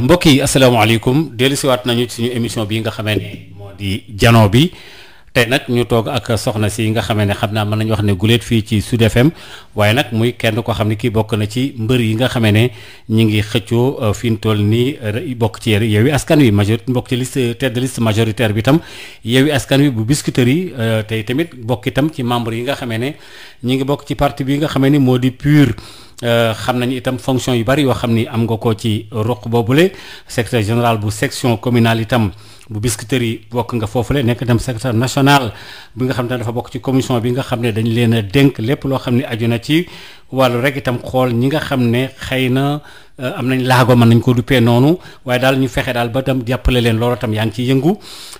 mbokk yi asalaamaaleykum dellusiwaat nañu ci suñu émission bii nga xamee ne moo di jano bi tey nag ñu toog ak soxna si nga xamee ne xam naa mën nañu wax ne guléet fii ci Sud FM waaye nag muy kenn koo xam ne kii bokk na ci mbër yi nga xamee ne ñi ngi xëccoo fi ñu toll nii bokk ci Yewwi Askan Wi bokk ci liste tête de liste majoritaire bi itam Yewwi Askan Wi bu Biscuiterie yi tey tamit bokk itam ci membre yi nga xamee ne ñi ngi bokk ci parti bi nga xamee ni moo di PUR. xam nañu itam fonction yu bari yoo xam ni am nga ko ci ruq boobule secrétaire général bu section communale itam bu Biscuiterie yi bokk nga foofule nekk itam secrétaire national bi nga xam ne dafa bokk ci commission bi nga xam ne dañ leen a dénk lépp loo xam ne aju na ci wàllu rek itam xool ñi nga xam ne xëy na am nañ laago mën nañ ko duppee noonu waaye daal ñu fexe daal ba tam jàppale leen loolu tam yaa ngi ciy yëngu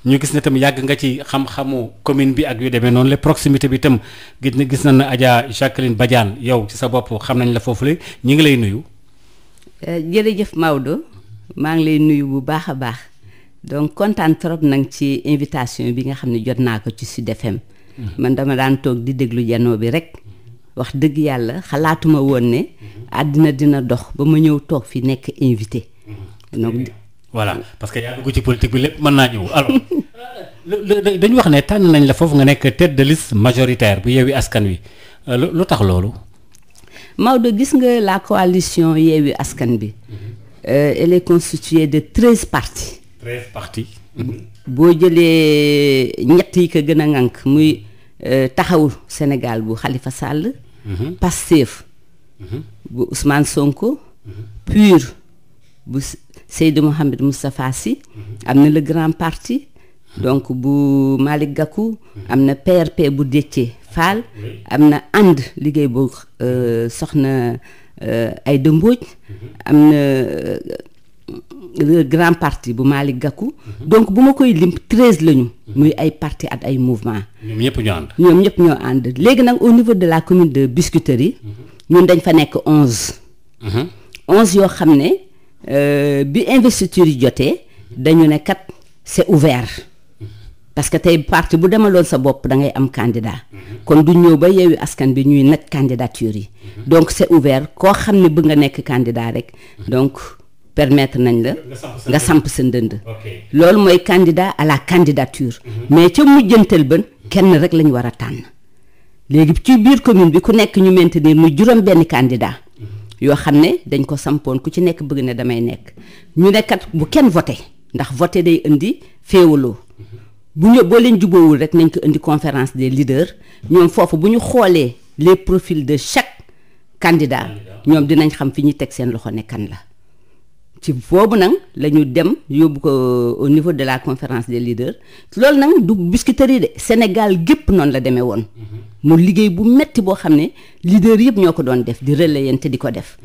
ñu gis ne tam yàgg nga ci xam-xamu commune bi ak yu demee noonu la proximité bi tam gis nañ ne Adja Jacqueline Badiane yow ci sa bopp xam nañ la foofule ñi ngi lay nuyu. jërëjëf Maodo maa ngi lay nuyu bu baax a baax donc kontaan trop nag ci invitation bi nga xam ne jot naa ko ci Sud FM. man dama daan toog di déglu janoo bi rek. wax dëgg yàlla xalaatuma woon ne àddina dina dox ba ma ñëw toog fi nekk invité. donc voilà parce que yaa dugg ci politique bi lépp mën naa ñëw alors dañu wax ne tànn nañ la foofu nga nekk tête de liste majoritaire bu Yewwi Askan Wi lu tax loolu. Maodo gis nga la coalition Yewwi Askan Bi. Elle est constituée de 13 partis. 13 partis. boo jëlee ñett yi ko gën a ŋànk muy. taxawu Sénégal bu Khalifa Sall. Pastef bu Ousmane Sonko. PUR bu Seydou Mohamed Moustapha Sy. am na le grand parti. donc bu Malick Gakou. am na PRP bu Déthié Fall. am na ànd liggéey bu soxna Aïda Mbodj. am na le grand parti bu Malick Gakou. donc bu ma koy lim 13 lañu. muy ay parti ak ay mouvement. ñoom ñëpp ñoo ànd. ñoom ñëpp ñoo ànd léegi nag au niveau de la commune de Biscuiterie yi. ñun dañ fa nekk 11. 11 yoo xam ne bi investiture yi jotee dañu ne kat c'est ouvert. parce que tey parti bu demaloon sa bopp da ngay am candidat. kon du ñëw ba Yewwi Askan Bi ñuy nag candidature yi. donc c'est ouvert koo xam ne bëgg nga nekk candidat rek donc. permettre nañ la nga samp sa ndënd loolu mooy candidat à la candidature mais ca mujjantal ban kenn rek lañu war a tànn léegi ci biir commune bi ku nekk ñu maintenir muy juróom benn candidat yoo xam ne dañ ko sampoon ku ci nekk bëgg ne damay nekk ñu nekkat bu kenn voté ndax voté day indi féewaloo boo leen jubóowul rek nañ ko indi conférence des leaders ñoom foofu bu ñu xoolee les profils de chaque candidat ñoom dinañ xam fi ñuy teg seen loxo ne kan la ci boobu nag la ñu dem yóbbu ko au niveau de la conférence des leaders loolu nag du Biscuiterie de Sénégal gépp noonu la demee woon mu liggéey bu metti boo xam ne leader yëpp ñoo ko doon def di relayante di ko def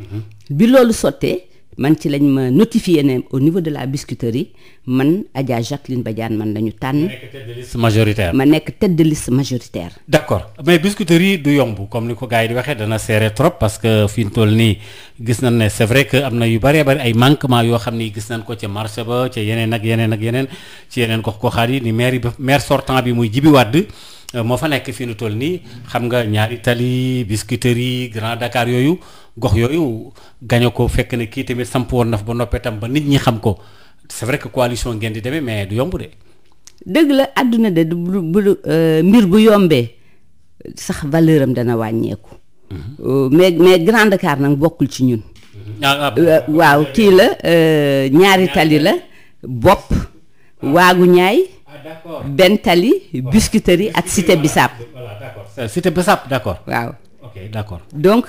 bi loolu sottee man ci lañ ma notifié ne au niveau de la Biscuiterie man Adja Jacqueline Badiane man la ñu tànn. nekk tête de liste majoritaire. ma nekk tête de liste majoritaire. d'accord mais Biscuiterie du yomb comme ni ko gars yi di waxee dana serré trop parce que fi ñu toll nii gis nañ ne c'est vrai que am na yu bëree bëri ay manquements yoo xam ni gis nañ ko ca marché ba ca yeneen ak yeneen ak yeneen ci yeneen gox-goxaat yi ni maire sortant bi muy Djibi Wade moo fa nekk fi ñu toll nii xam nga ñaari tali Biscuiterie Grand Dakar yooyu. gox yooyu gaño ko fekk ne kii tamit samp woon na fa ba noppee tam ba nit ñi xam ko c'est vrai que coalition ngeen di demee mais du yomb de. dëgg la àdduna de mbir bu yombee sax valeur am dana wàññeeku. mais Grand Dakar nag bokkul ci ñun. waaw kii la ñaari tali la bopp waagu ñaay. benn tali Biscuiterie ak Cité Bissap. voilà d'accord Cité Bissap d'accord. waaw. ok d'accord donc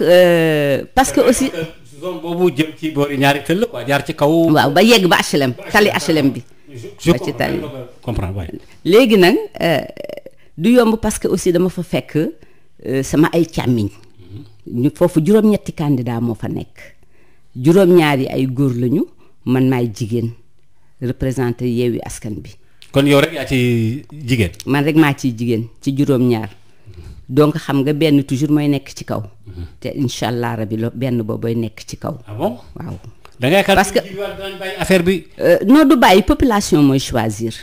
parce que aussi. zone boobu jëm ci boori ñaari tëll quoi jaar ci kaw. waaw ba yegg ba HLM tali HLM bi. ba ci tali comprendre waay. léegi nag du yomb parce que aussi dama fa fekk sama ay càmmiñ. ñu foofu juróom-ñetti candidat moo fa nekk. juróom-ñaari ay góor lañu man maay jigéen représenté Yewwi Askan Bi. kon yow rek yaa ci jigéen. man rek maa ciy jigéen ci juróom-ñaar. donc xam nga benn toujours mooy nekk ci kaw. te incha allah rabi benn boobooy nekk ci kaw. ah bon waaw. da ngay parce que dinañ bàyyi affaire bi. non du bàyyi population mooy choisir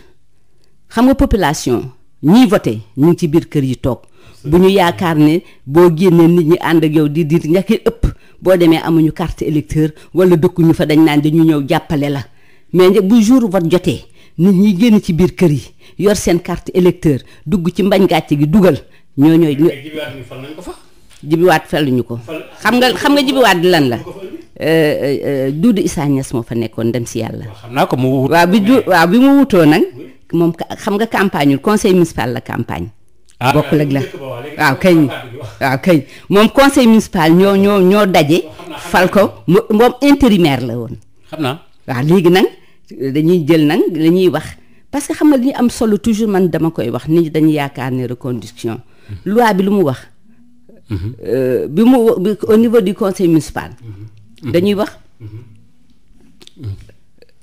xam nga population ñiy voté ñu ngi ci biir kër yi toog. bu ñu yaakaar ne boo génnee nit ñi ànd ak yow di ñàkk ëpp boo demee amuñu carte électeur wala dëkkuñu fa dañ naan dañu ñëw jàppale la mais bu jour vote jotee nit ñi génn ci biir kër yi yor seen carte électeur dugg ci mbañ gàcce gi dugal ñooñooy. jibiwaat faluñu ko. xam nga jibiwaat di lan la. Doudou Issa Niass moo fa nekkoon dem si yàlla. xam naa ko mu wut. waaw bi mu wutoo nag moom xam nga campagne ul conseil municipal la campagne. bokkul ak la waaw kay moom conseil municipal ñoo daje. fal ko moom intérimaire la woon. xam naa. waaw léegi nag dañuy jël nag la ñuy wax parce que xam nga li ñu am solo toujours man dama koy wax nit ñi dañuy yaakaar ne reconduction. loi bi lu mu wax. bi au niveau du conseil municipal. dañuy wax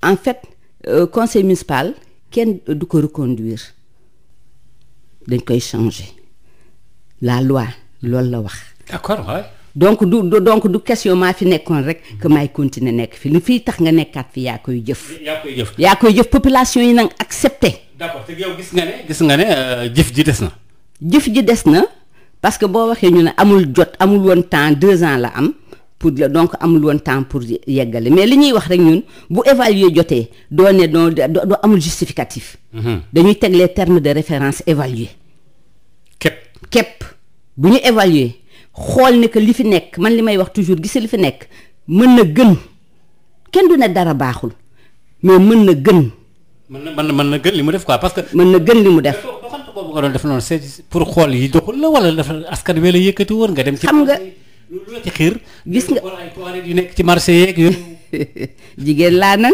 en fait conseil municipal kenn du ko reconduire dañ koy changer la loi loolu la wax. d'accord waay. donc du question maa fi nekkoon rek que maay continuer nekk fi li fiy tax nga nekkaat fi yaa koy jëf. yaa koy jëf population yi nag accepté. d'accord te yow gis nga ne jëf ji des na. jëf ji des na parce que boo waxee ñu ne amul jot amul woon temps 2 ans la am. donc amul woon temps pour yeggale mais li ñuy wax rek ñun bu évaluer jotee doo amul justificatif. dañuy teg les termes de référence évaluer. képp bu ñu évaluer xool ne que li fi nekk man li may wax toujours gis li fi nekk mën na gën kenn du ne dara baaxul mais mën na gën. mën na gën li mu def quoi parce que. mën na gën li mu def. boobu nga doon def noonu c'est pour xool yi doxul la wala dafa askan wi la yëkkati woon nga dem. ci xam nga. lu la ci xiir. gis nga ay toilettes yu nekk ci marché yeeg yooyu. jigéen laa nan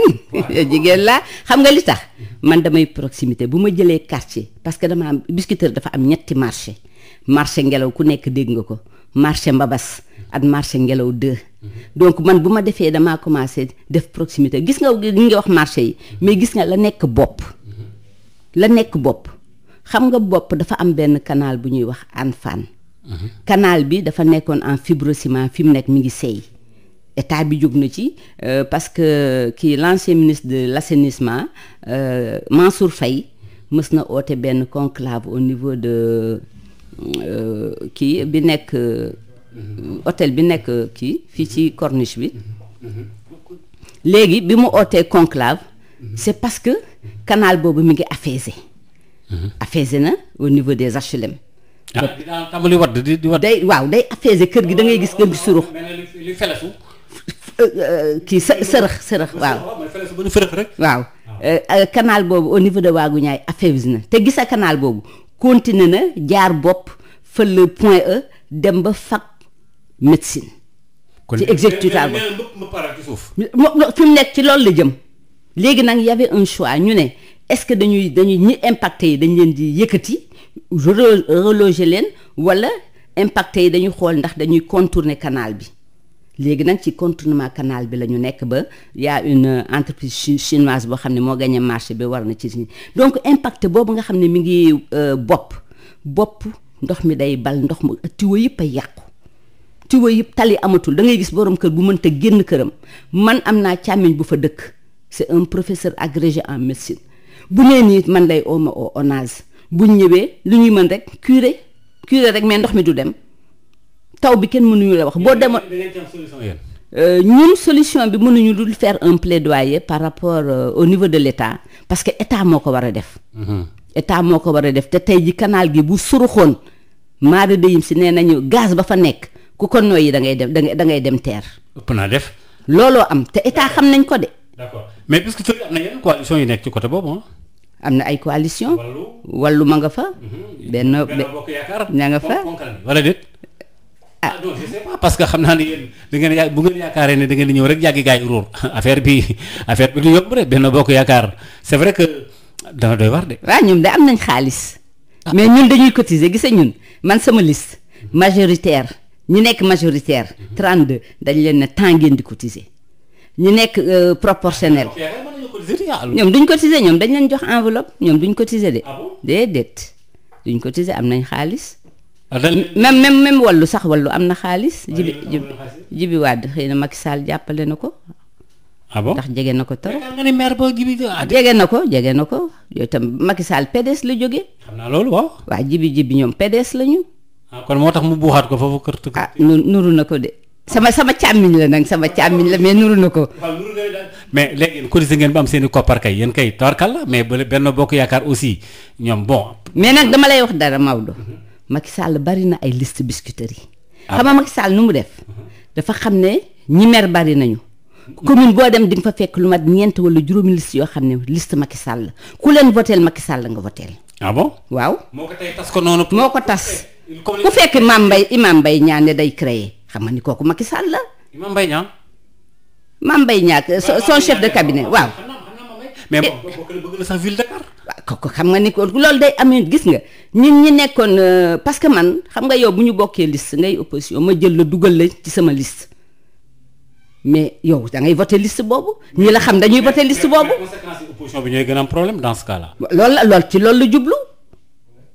jigéen laa xam nga li tax man damay proximité bu ma jëlee quartier parce que dama am Biscuiterie dafa am ñetti marché ngelaw ku nekk dégg nga ko marché Mbabas ak marché ngelaw 2 donc man bu ma defee damaa commencé def proximité gis nga li nga wax marché yi mais gis nga la nekk bopp xam nga bopp dafa am benn canal bu ñuy wax Hann Fann. canal bi dafa nekkoon en fibrociment fi mu nekk mi ngi seey état bi jóg na ci parce que l'ancien ministre de l'assainissement Mansour Faye mës na oote benn conclave au niveau de bi nekk hôtel bi nekk fii ci corniche bi léegi bi mu ootee conclave c'est parce que canal boobu mi ngi affaissé na au niveau des HLM. tàmbali wadd di wadd. day affaissé kër gi da ngay gis kër gi surux. li felesu. sërëx waaw. canal boobu au niveau de Waaguñaay affaissé na te gisa canal boobu continué na jaar bopp fël point E dem ba fac médecine. ci exécutoire ba fi mu nekk ci loolu la jëm. léegi nag y avait un choix ñu ne est-ce que dañuy ñi impacté yi dañ leen di yëkkati. reloger leen wala impacté yi dañuy xool ndax dañuy contourner canal bi léegi nag ci contournement canal bi la ñu nekk ba y a une entreprise chinoise boo xam ne moo gagné marché bi war na ci donc impacté boobu nga xam ne mi ngi bopp ndox mi day bal ndox mu tuyau yëpp a yàqu tuyau yëpp tali amatul da ngay gis borom kër bu mënta génn këram man am naa càmmiñ bu fa dëkk c'est un professeur agrégé en médecine bu nee nii man lay ooma au ONAS buñ ñëwee lu ñuy mën rek curé rek mais ndox mi du dem taw bi kenn mënuñu la wax boo demoon ñun solution bi mënuñu dul faire un plaidoyer par rapport au niveau de l'État parce que État moo ko war a def État moo ko war a def te tey ji canal gi bu suruxoon maara deyim si nee nañu gaz ba fa nekk ku ko noyyi da ngay dem terre ëpp naa def looloo am te État xam nañ ko de. d'accord mais puisque fi am na yeneen coalition yu nekk ci côté boobu am na ay coalition wàllu ma nga fa. benn bokk yaakaar ña nga fa wala déet. non je sais pas parce que xam naa ne yéen da ngeen bu ngeen yaakaaree ne da ngeen di ñëw rek yàggi gaay ruur affaire bi du yomb de benn bokk yaakaar c'est vrai que dana doy war de. waaw ñun de am nañ xaalis. mais ñun dañuy cotiser gis ñun man sama liste majoritaire ñu nekk majoritaire 32 dañ leen ne temps ngeen di cotiser ñu nekk proportionnel. ñoom duñ cotiser ñoom dañ leen jox enveloppe ñoom duñ cotiser de. déedéet duñ cotiser am nañ xaalis. même wallu sax wallu am na xaalis. jibi Wade xëy na Macky Sall jàppale na ko. ndax jege na ko trop. nga ni maire boo jibi jege na ko yooyu tam Macky Sall PDS la jógee. xam naa loolu waaw. waa jibi ñoom PDS la ñu. kon moo tax mu buuxaat ko foofu kër. nuru na ko de. sama càmmiñ la nag sama càmmiñ la mais nuru na ko. mais léegi yéen cotisé ngeen ba am seen i koppar kay yéen kay tawarkal la mais Benno Bokk Yaakaar aussi ñoom bon. mais nag dama lay wax dara Maodo. Macky Sall bari na ay liste biscuiterie yi. xam nga Macky Sall nu mu def. dafa xam ne ñi mer bari nañu. commune boo dem di nga fa fekk lu mat ñeent wala juróomi liste yoo xam ne liste Macky Sall la ku leen voteel Macky Sall nga voteel. ah bon waaw. moo ko tey tas ko noonu. moo ko tas ku fekk Imam Mbaye Niang ne day créer xam nga ni kooku Macky Sall la. Imam Mbaye Niang. Mame Mbaye Niang son chef de cabinet waaw. mais bon bëgg na sax ville Dakar. ko xam nga ni ko loolu day amee gis nga ñun ñi nekkoon parce que man xam nga yow bu ñu bokkee liste ngay opposition ma jël la dugal la ci sama liste mais yow da ngay voté liste boobu ñi la xam dañuy voté liste boobu. conséquences yi opposition bi ñooy gën a am problème dans ce cas là. loolu la jublu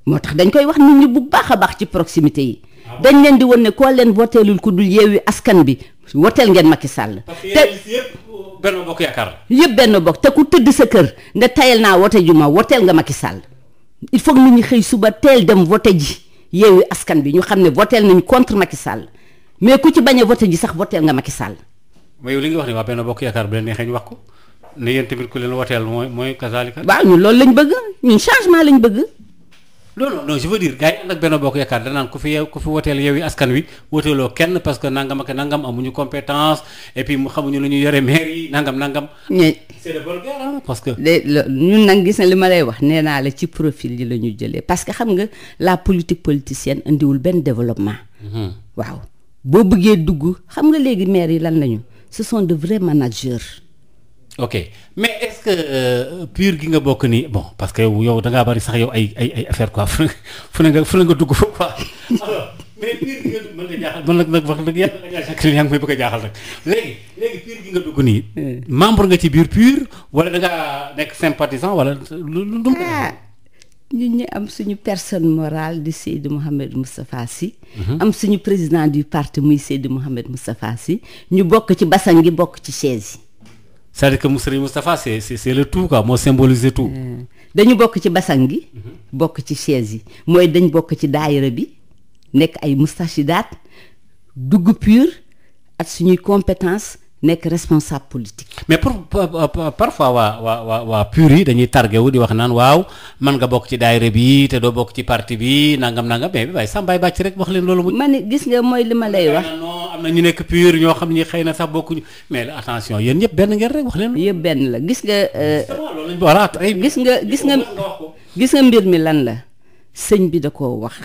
moo tax dañ koy wax nit ñi bu baax a baax ci proximité yi. dañ leen di won ne koo leen voteelul ku dul Yewwi Askan bi woteel ngeen Macky Sall. te Benno Bokk Yaakaar la. yëpp Benno Bokk te ku tëdd sa kër nga tayal naa wote ju ma woteel nga Macky Sall il faut que nit ñi xëy suba teel dem voté ji Yewwi Askan bi ñu xam ne voteel nañu contre Macky Sall mais ku ci bañ a voté ji sax voteel nga Macky Sall. mais yow li nga wax ni waa Benno Bokk Yaakaar bu leen neexee ñu wax ko ne yéen tamit ku leen woteel mooy kazaalika. waaw ñun loolu lañ bëgg ñun changement lañ bëgg. non je veux dire gars yi ànd ak Benno Bokk Yaakaar danaan ku fi woteel Yewwi Askan Wi woteeloo kenn parce que nangam ak nangam amuñu compétence et puis mu xamuñu lu ñu yore maire yi nangam. c'est de bonne guerre parce que. ñun nag gis na li ma lay wax nee naa la ci profil yi la ñu jëlee parce que xam nga la politique politicienne indiwul benn développement. waaw boo bëggee dugg xam nga léegi maire yi lan lañu ce sont de vrais managers. ok mais est-ce que pur gi nga bokk nii bon parce que yow da ngaa bari sax yow ay affaire quoi fu ne nga dugg fa quoi alors mais pur gi nga dugg mën nga jaaxal mën nag wax dëgg yàlla yaa ngi may bëgg a jaaxal rek léegi pur gi nga dugg nii. membre nga ci biir pur wala da ngaa nekk sympathisant wala lu ñun ñu am suñu personne morale di Seydou Mouhamed Moustapha Sy. am suñu président du parti muy Seydou Mouhamed Moustapha Sy ñu bokk ci basang gi bokk ci chaise yi. c'est-à-dire que Serigne Moustapha c'est le tout quoi moo symbolise tout. dañu bokk ci basang gi. bokk ci chaise yi mooy dañ bokk ci daayira bi nekk ay moustachidaat dugg pur ak suñuy compétence nekk responsable politique. mais parfois waa pur yi dañuy targué wu di wax naan waaw man nga bokk ci daayira bi te doo bokk ci parti bi nangam mais waaye Samba bàcc rek wax leen loolu. ma ne gis nga mooy li ma lay wax. am na ñu nekk pur ñoo xam ni xëy na sax bokkuñu mais attention yéen ñëpp benn ngeen rek wax leen. yëpp benn la gis nga. voilà gis nga mbir mi lan la sëñ bi da koo wax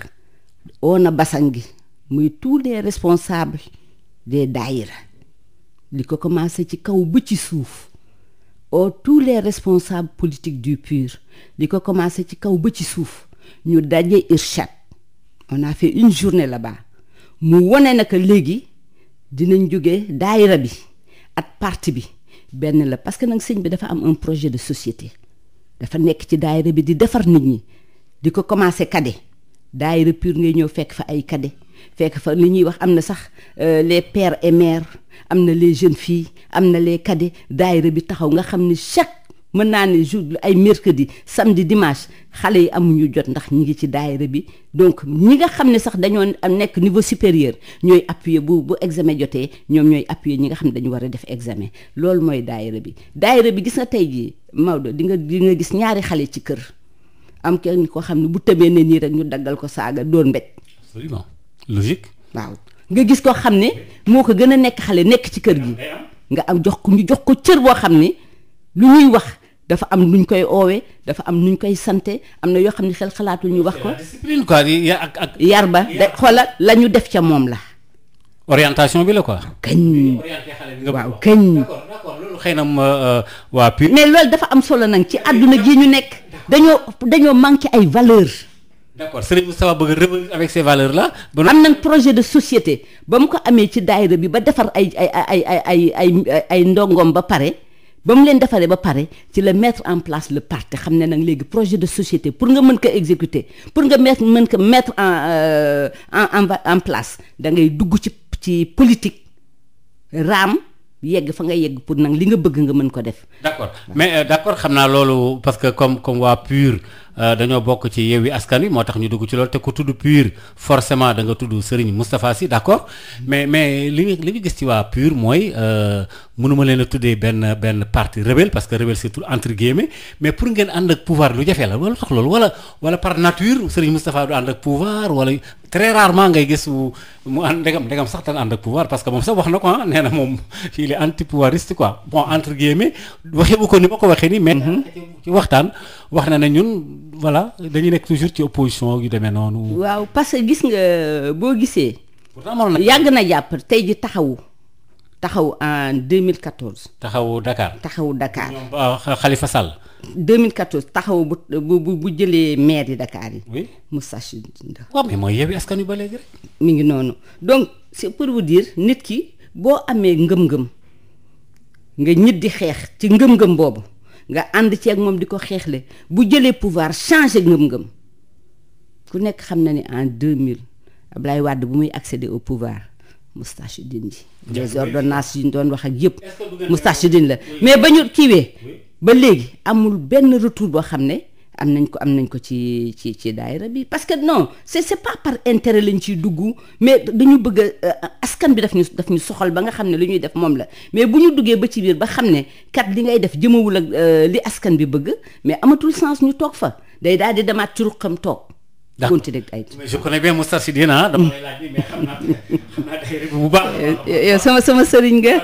oo na basang gi muy tous les responsables des daayira li ko commencé ci kaw ba ci suuf tous les responsables politiques du PUR li ko commencé ci kaw ba ci suuf ñu daje Irchad on a fait une journée là-bas mu wone na que léegi dinañ jóge daayira bi ak parti bi benn la parce que nag sëñ bi dafa am un projet de société dafa nekk ci daayira bi di defar nit ñi di ko commencé cadet daayira PUR ngay ñëw fekk fa ay cadet fekk fa li ñuy wax am na sax les pères et mères am na les jeunes filles am na les cadets daayira bi taxaw nga xam ne chaque mën naa ne jour ay mercredi samedi dimanche xale yi amuñu jot ndax ñi ngi ci daayira bi donc ñi nga xam ne sax dañoo nekk niveau supérieur ñooy appuyer bu examen jotee ñoom ñooy appuyer ñi nga xam ne dañu war a def examen loolu mooy daayira bi gis nga tey jii Maodo di nga gis ñaari xale ci kër am kenn koo xam ne bu tëbee ne nii rek ñu daggal ko saaga doon mbéj. absolument logique. waaw nga gis koo xam ne moo ko gën a nekk xale nekk ci kër gi nga am ñu jox ko cër boo xam ne lu ñuy wax dafa am nuñ koy oowee dafa am nuñ koy sante am na yoo xam ne xel xalaatul ñu wax ko. discipline quoi ak yar ba de xoolal la ñu def ca moom la. orientation bi la quoi. kañ waaw kañ. d'accord loolu xëy na waa PUR. mais loolu dafa am solo nag ci àdduna gi ñu nekk dañoo manqué ay valeurs. d'accord Serigne Moustapha bëgg revenir avec ces valeurs là. am nañ projet de société ba mu ko amee ci daayira bi ba defar ay ndongoom ba pare ba mu leen defaree ba pare ci la mettre en place le parti xam ne nag léegi projet de société pour nga mën ko exécuter pour nga mën ko mettre en place da ngay dugg ci politique raam yegg fa nga yegg pour nag li nga bëgg nga mën ko def. d'accord mais d'accord xam naa loolu parce que comme waa PUR dañoo bokk ci Yewwi Askan Wi moo tax ñu dugg ci loolu te ku tudd PUR forcément da nga tudd Serigne Moustapha Sy d'accord mais li ñu gis ci waa PUR mooy mënuma leen a tuddee benn parti rebelle parce que rebelle c'est tout entre guillemets mais pour ngeen ànd ak pouvoir lu jafe la wala tax loolu wala par nature Serigne Moustapha du ànd ak pouvoir wala très rarement ngay gis mu ànd ndegam sax dana ànd ak pouvoir parce que moom sax wax na ko nee na moom il est anti-pouvoiriste quoi bon entre guillemets waxee bu ko ni ma ko waxee nii mais ci waxtaan wax na ne ñun voilà dañuy nekk toujours ci opposition yu demee noonu. waaw parce que gis nga boo gisee. yàgg na jàpp tey ji taxawu en 2014. taxawu Dakar. ñoom Khalifa Sall. 2014 taxawu bu jëlee maire yi Dakar yi. oui Moustachid. waaw mais mooy Yewwi Askan Wi ba léegi rek. mi ngi noonu donc c'est pour vous dire nit ki boo amee ngëm-ngëm nga ñit di xeex ci ngëm-ngëm boobu nga ànd ci ak moom di ko xeexle bu jëlee pouvoir changer ngëm-ngëm ku nekk xam na ni en 2000 Ablaye Wade bu muy accéder au pouvoir Moustachidine ji. les ordonnances yi ñu doon wax ak yëpp. Moustachidine la mais ba ñu kiiwee. ba léegi amul benn retour boo xam ne am nañ ko ci daayira bi parce que non c'est pas par intérêt lañ ciy dugg mais dañu bëgg askan bi daf ñu soxal ba nga xam ne li ñuy def moom la mais bu ñu duggee ba ci biir ba xam ne kat li ngay def jëmawul ak li askan bi bëgg mais amatul sens ñu toog fa day daal di demaat ci ruqam toog. continuer ay mais je connais bien Moustachidine dama lay laaj mais xam naa day bu baax. yow sama sëriñ nga.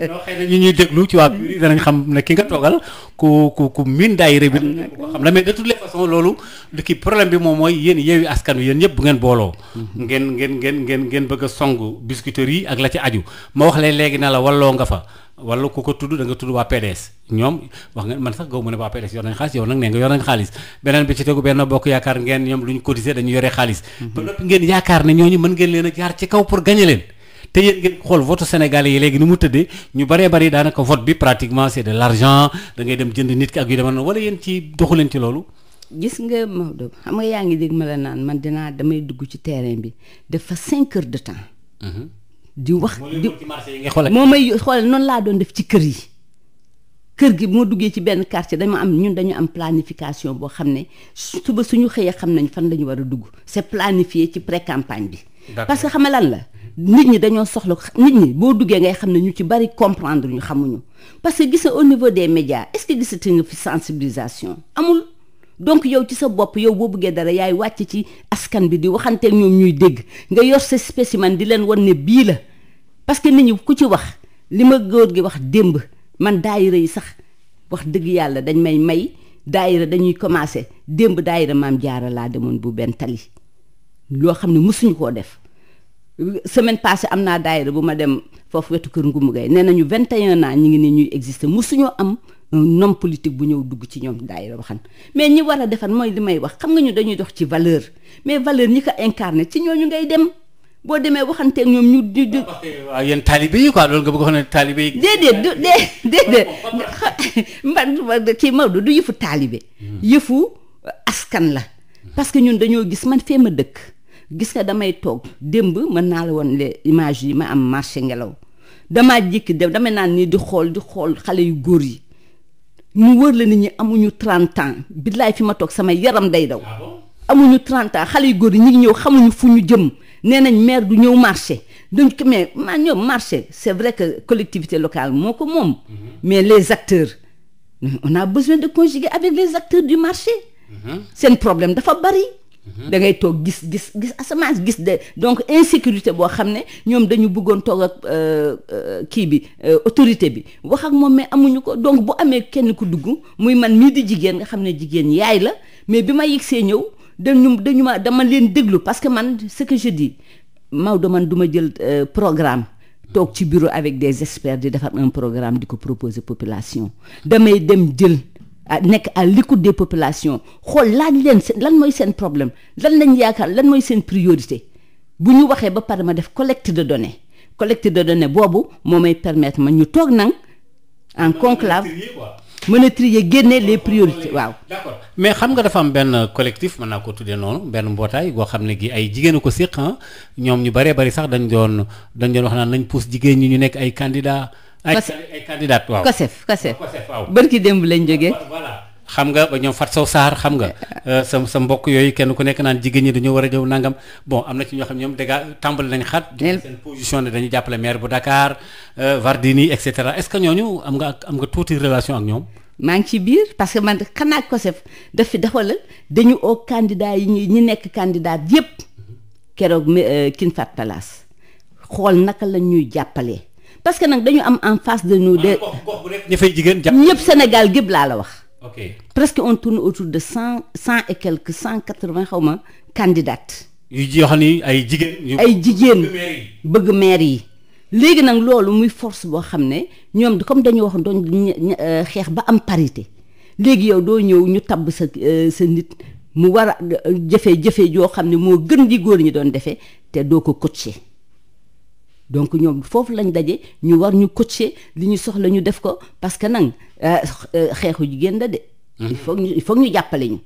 non xëy na ñu ñuy déglu ci waa PUR yi danañ xam ne ki nga toogal ku miin daayira bi ko xam la mais de toutes les façons loolu li ki problème bi moom mooy yéen Yewwi Askan Wi yéen ñëpp bu ngeen booloo. ngeen bëgg a song Biscuiterie yi ak la ci aju ma wax leen léegi na la walloo nga fa. wala ku ko tudd da nga tudd waa PDS ñoom wax nga man sax gaw mu ne waa PDS yor nañ xaalis yow nag nee nga yor nañ xaalis beneen bi ci tegu benn bokk yaakaar ngeen ñoom lu ñu cotiser dañu yore xaalis ba noppi ngeen yaakaar ne ñooñu mën ngeen leen a jaar ci kaw pour gagner leen te yéen ngeen xool vote sénégalais yi léegi ni mu tëddee ñu bëree bëri daanaka vote bi pratiquement c'est de l'argent da ngay dem jënd nit ki ak yu demee noonu wala yéen ci doxu leen ci loolu. gis nga Maodo xam nga yaa ngi dégg ma la naan man damay dugg ci terrain bi def fa 5 heures de temps. di wax moo may xool noonu laa doon def ci kër gi moo duggee ci benn quartier dañu am planification boo xam ne suba suñu xëyee xam nañ fan la ñu war a dugg c'est planifié ci pré-campagne bi. parce que xam nga lan la nit ñi dañoo soxla nit ñi boo duggee ngay xam ne ñu ci bari comprendre ñu xamuñu parce que gis nga au niveau des médias est-ce que gisati nga fi sensibilisation amul. donc yow ci sa bopp yow boo bëggee dara yaay wàcc ci askan bi di waxanteeg ñoom ñuy dégg nga yor sa spécimen di leen wan ne bii la parce que nit ñi ku ci wax li ma góor gi wax démb man daayira yi sax wax dëgg yàlla dañ may daayira dañuy commencer démb daayira Maam Jaara laa demoon bu benn tali loo xam ne mësuñu koo def semaine passée am naa daayira bu ma dem foofu wetu kër Ngoumbou Gueye nee nañu 21 ans ñi ngi ne ñuy exister mësuñoo am un homme politique bu ñëw dugg ci ñoom daayira waxan mais ñi war a defar mooy li may wax xam nga ñu dañuy dox ci valeur mais valeur ñi ko incarné ci ñooñu ngay dem boo demee waxanteeg ñoom ñu di. waaw yéen taalibe yi quoi loolu nga bëgg a wax ne taalibe yi. déedéet mba kii Maodo du yëfu taalibe. yëfu askan la. parce que ñun dañoo gis man fee ma dëkk gis nga damay toog démb mën naa la woon les images yi ma am marché ngelaw damaa jékki dem damay naan nii di xool xale yu góor yi. mu wër la nit ñi amuñu 30 ans billaay fi ma toog sama yaram day daw amuñu 30 ans xale yu góor yi ñu ngi ñëw xamuñu fu ñu jëm nee nañ maire du ñëw marché duñ ko mais ñoom marché c'est vrai que collectivité locale moo ko moom mais les acteurs on a besoin de conjuguer avec les acteurs du marché seen problème dafa bari da ngay toog gis asamaan gis de donc insécurité boo xam ne ñoom dañu bëggoon toog ak kii bi autorité bi wax ak moom mais amuñu ko donc bu amee kenn ku dugg muy man mii di jigéen nga xam ne jigéen yaay la mais bi ma yegsee ñëw dama leen déglu parce que man ce que je dis Maodo man du ma jël programme toog ci bureau avec des experts di defar un programme di ko proposer population damay dem jël nekk à l'écoute des populations xool laaj leen lan mooy seen problème lan lañ yaakaar lan mooy seen priorité bu ñu waxee ba pare ma def collecte de données boobu moo may permettre ma ñu toog nag en conclave mën a trier génne les priorités waaw. d'accord mais xam nga dafa am benn collectif mën naa ko tuddee noonu benn mbootaay goo xam ne gi ay jigéen a ko séq ñoom ñu bëree bëri sax dañ doon wax naan nañ pousse jigéen ñi ñu nekk ay candidats. ay candidat waaw Kosef waaw barki démb lañ jógee. voilà xam nga ba ñoom Fatou Sow Sarr xam nga sa mbokk yooyu kenn ku nekk naan jigéen ñi dañoo war a jëw nangam bon am na ci ñoo xam ñoom dégg tàmbali nañ xat seen position ne dañuy jàppale maire bu Dakar Wardini et cetera est-ce que ñooñu am nga tuuti relation ak ñoom. maa ngi ci biir parce que man xanaa COSEF daf fi dafa dañu oo candidat yi ñi nekk candidat yépp keroog King Fahd Palace xool naka la ñuy jàppalee parce que nag dañu am en face de nous de ñi fay jigéen ñëpp Sénégal gépp laa la wax. ok presque on tourne autour de 100 et quelques 180 xaw ma candidates. yu yoo xam ni ay jigéen. ay jigéen bëgg maire yi. léegi nag loolu muy force boo xam ne ñoom comme dañu wax doon xeex ba am parité léegi yow doo ñëw ñu tabb sa nit mu war a jëfe joo xam ne moo gën di góor ñi doon defee te doo ko coacher donc ñoom foofu lañ daje ñu war ñu coacher li ñu soxla ñu def ko parce que nag xeexu jigéen la de. il faut ñu jàppale ñu.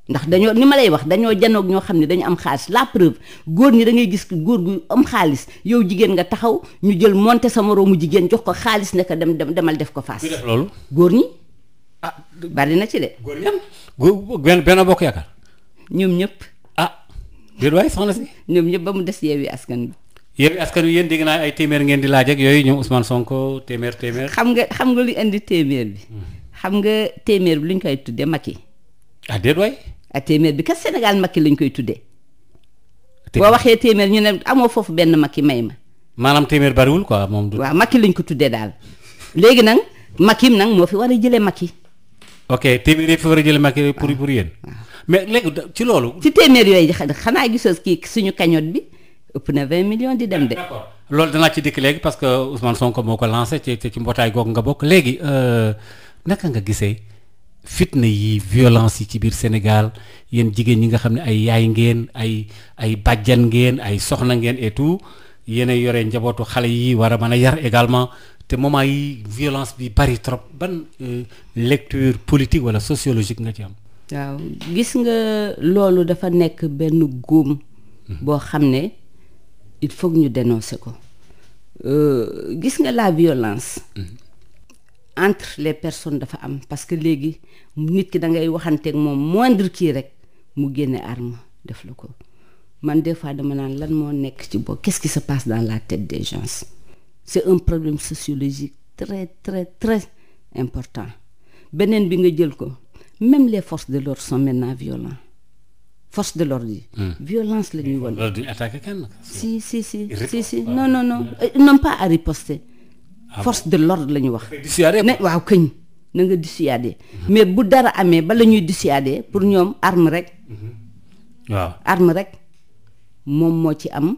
ndax dañoo ni ma lay wax dañoo janoog ñoo xam ne dañu am xaalis la preuve góor ñi da ngay gis góor gu am xaalis yow jigéen nga taxaw ñu jël monter sa moroomu jigéen jox ko xaalis ne ko demal def ko faas. ku def loolu. góor ñi bari na ci de. góor ñam benn bokk yaakaar. ñoom ñëpp. déet waay soxna si. ñoom ñëpp ba mu des Yewwi Askan Wi. Yewwi Askan Wi yéen dégg naa ay téeméer ngeen di laaj ak yooyu ñoom Ousmane Sonko téeméer. xam nga lu indi téeméer bi. xam nga téeméer bi lu ñu koy tuddee Macky. déet waay. téeméer bi kat Sénégal Macky lañ koy tuddee. boo waxee téeméer ñu ne amoo foofu benn Macky may ma. maanaam téeméer bariwul quoi moom. waaw Macky lañ ko tuddee daal. léegi nag Macky nag moo fi war a jëlee Macky. ok téeméer yi fi war a jëlee Macky pour yéen. mais léegi ci loolu. ci téeméer yooyu xanaa gisoo kii suñu cagnotte bi ëpp na 20 millions di dem de. d'accord loolu danaa ci dikk léegi parce que Ousmane Sonko moo ko lancé ci mbootaay googu nga bokk léegi naka nga gisee. fitna yi violence yi ci biir Sénégal yéen jigéen ñi nga xam ne ay yaay ngeen ay bàjjan ngeen ay soxna ngeen et tout yéen a yore njabootu xale yi war a mën a yar également te moment yi violence bi bari trop ban lecture politique wala sociologique nga ci am. waaw gis nga loolu dafa nekk benn góom boo xam ne il faut que ñu dénoncer ko gis nga la violence. entre les personnes dafa am parce que léegi nit ki da ngay waxanteeg moom moindre kii rek mu génne arme def la ko man des fois dama naan lan moo nekk ci boobu qu'est-ce qui se passe dans la tête des gens c'est un problème sociologique très très très important beneen bi nga jël ko même les forces de l'ordre sont maintenant violents force de l'ordre yi violence la ñuy won attaquer kenn si non non pas à riposter force de l'ordre la ñu wax. ne waaw këñ na nga dissuader. mais bu dara amee ba la ñuy dissuader pour ñoom arme rek. waaw arme rek moom moo ci am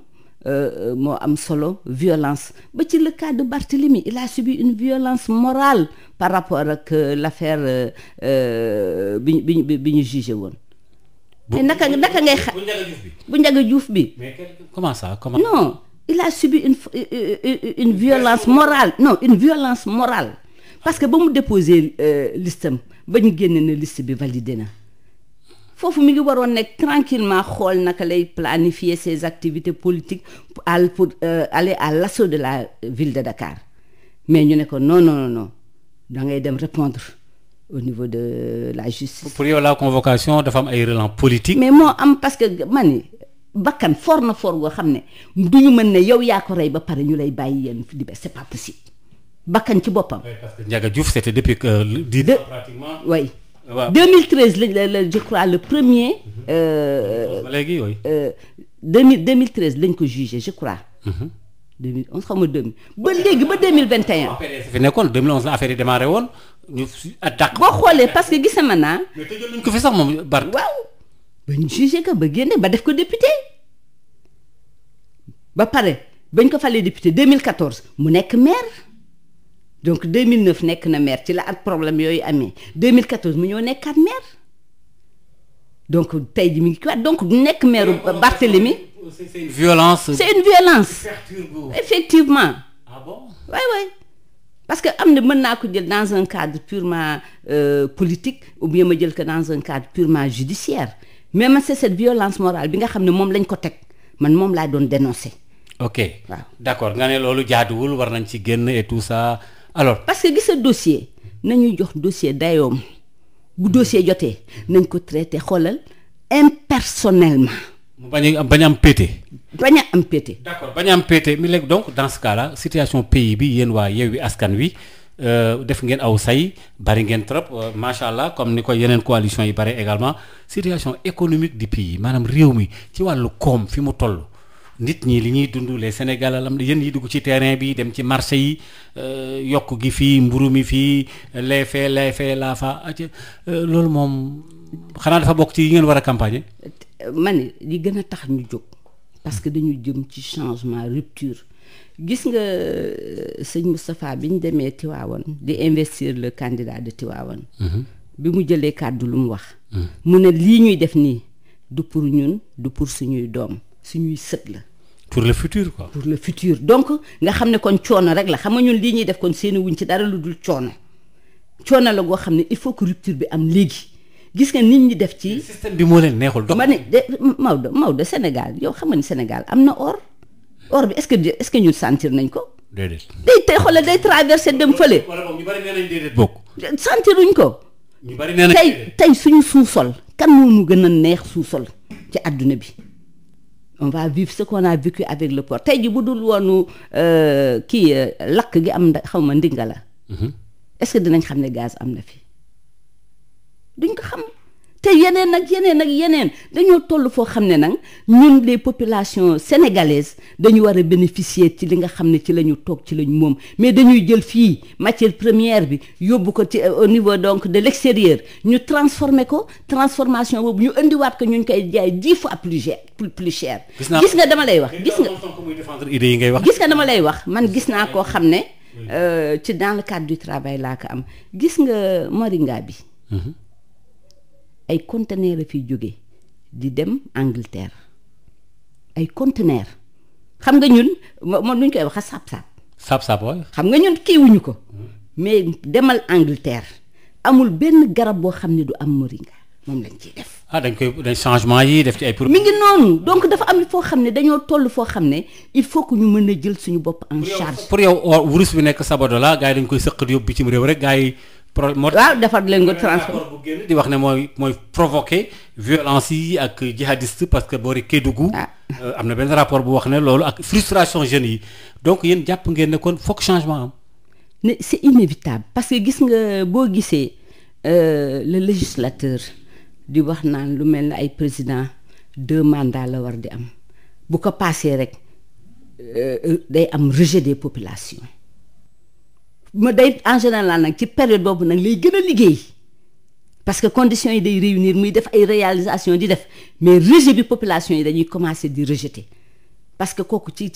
moo am solo violence ba ci le cas de Barthélemy il a subi une violence morale par rapport ak l'affaire bi ñu jugé woon. mais naka ngay bu Ndiaga Diouf bi. mais comment ça comment. non. il a subi une violence morale non une violence morale parce que ba mu déposé listam ba ñu génne na liste bi validé na foofu mi ngi waroon nekk tranquillement xool naka lay planifier ses activités politiques pour aller à l'assaut de la ville de Dakar mais ñu ne ko non da ngay dem répondre au niveau de la justice. pour yow la convocation dafa am ay relents politiques. mais moo am parce que man bakkan for na for goo xam ne du ñu mën ne yow yaa ko rey ba pare ñu lay bàyyi yenn di ba c'est pas possible bakkan ci boppam. oui parce que Ndiaga Diouf c'était depuis que 10 ans pratiquement. oui waaw 2013 la je crois le premier. ba léegi oui. 2013 lañ ko jugé je crois. 2011 xam nga 2000 ba léegi ba 2021. fi nekkoon 2011 la affaire yi démarré woon ñu attaque. boo xoolee parce que gis nga naa. mais tëjoon nañ ko fi sax moom Bart. waaw. bañ jugé ko ba génne ba def ko député ba pare bañ ko falee député 2014 mu nekk maire donc 2009 nekk na maire ci la ak problème yooyu amee 2014 mu ñëw nekkaat maire donc tey ji mi ngi quoi donc nekk maire Barthélemy. c'est une violence. c'est une violence. effectivement. ah bon. waay parce que am na mën naa ko jël dans un cadre purement politique ou bien ma jël ko dans un cadre purement judiciaire. mais man c'est cette violence morale bi nga xam ne moom lañ ko teg man moom laa doon dénoncer. ok waaw d'accord nga ne loolu jaaduwul war nañ ci génn et tout ça alors. parce que gis nga dossier nañu jox dossier dayoom bu dossier jotee nañ ko traité xoolal impersonnellement. mu bañ a am pété. bañ a am pété. d'accord bañ a am pété mi léegi donc dans ce cas là situation pays bi yéen waa Yewwi Askan Wi def ngeen aw say bari ngeen trop macha allah comme ni ko yeneen coalition yi bare également situation économique du pays maanaam réew mi ci wàllu koom fi mu toll nit ñi li ñuy dund les Sénégalais lam yéen yi dugg ci terrain bi dem ci marché yi yokk gi fii mburu mi fii lee fee laa fa loolu moom xanaa dafa bokk ci yi ngeen war a campagne. ma ne li gën a tax ñu jóg parce que dañu jëm ci changement rupture gis nga sëñ Moustapha bi ñu demee Tivaouane di investir le candidat de Tivaouane. bi mu jëlee kàddu lu mu wax. mu ne lii ñuy def nii du pour ñun du pour suñuy doom suñuy sët la. pour le futur quoi. pour le futur donc nga xam ne kon coono rek la xam nga ñun lii ñuy def kon seeni wuñ ci dara lu dul coono la goo xam ne il faut que rupture bi am léegi. gis nga nit ñi def ci système bi moo leen neexul. ma ne de Maodo Sénégal yow xam nga ni Sénégal am na or bi est-ce que ñun sentir nañ ko. déedéet. tey xoolal day traversé dem fële. wala boog ñu bari nee nañ déedéet bokk. sentiruñ ko. ñu bari nee nañ tey suñu sous-sol kan moo ñu gën a neex sous-sol ci àdduna bi on va vivre ce qu'on a vécu avec le port tey ji bu dul woonu lakk gi am xaw ma ndinga la. est-ce que dinañ xam ne gaz am na fi. duñ ko xam te yeneen ak yeneen dañoo toll foo xam ne nag ñun les populations sénégalaises dañu war a bénéficier ci li nga xam ne ci la ñu toog ci la ñu moom mais dañuy jël fii matière première bi yóbbu ko ci au niveau donc de l'extérieur ñu transformer ko transformation boobu ñu indiwaat ko ñu koy jaay 10 fois plus cher. gis nga dama lay wax gis nga dama lay wax man gis naa koo xam ne ci dans le cadre du travail laa ko am gis nga moringa bi. ay conteneurs la fiy jóge di dem Angleterre ay conteneurs xam nga ñun moom lu ñu koy wax saab-saab waay xam nga ñun kiiwuñu ko mais demal Angleterre amul benn garab boo xam ne du am moringa moom lañ ciy def. dañ changement yi def ci ay. mi ngi noonu donc dafa am foo xam ne dañoo toll foo xam ne il faut que ñu mën a jël suñu bopp en charge. pour yow wurus bi nekk Sabadola gars yi dañ koy sëqat yóbbu bitim réew rek gars yi. waaw defar leen ko transfert bu génn di wax ne mooy provoquer violence yi ak jihadiste parce que boori Kédougou am na benn rapport bu wax ne loolu ak frustration jeunes yi donc yéen jàpp ngeen ne kon foog changement am. ne c'est inévitable parce que gis nga boo gisee le législateur di wax naan lu mel ne ay président 2 mandats la war di am bu ko passé rek day am rejet des populations. ma day en général nag ci période boobu nag lay gën a liggéey parce que conditions yi day réunir muy def ay réalisation di def mais rejet bi population yi dañuy commencer di rejeter parce que kooku ci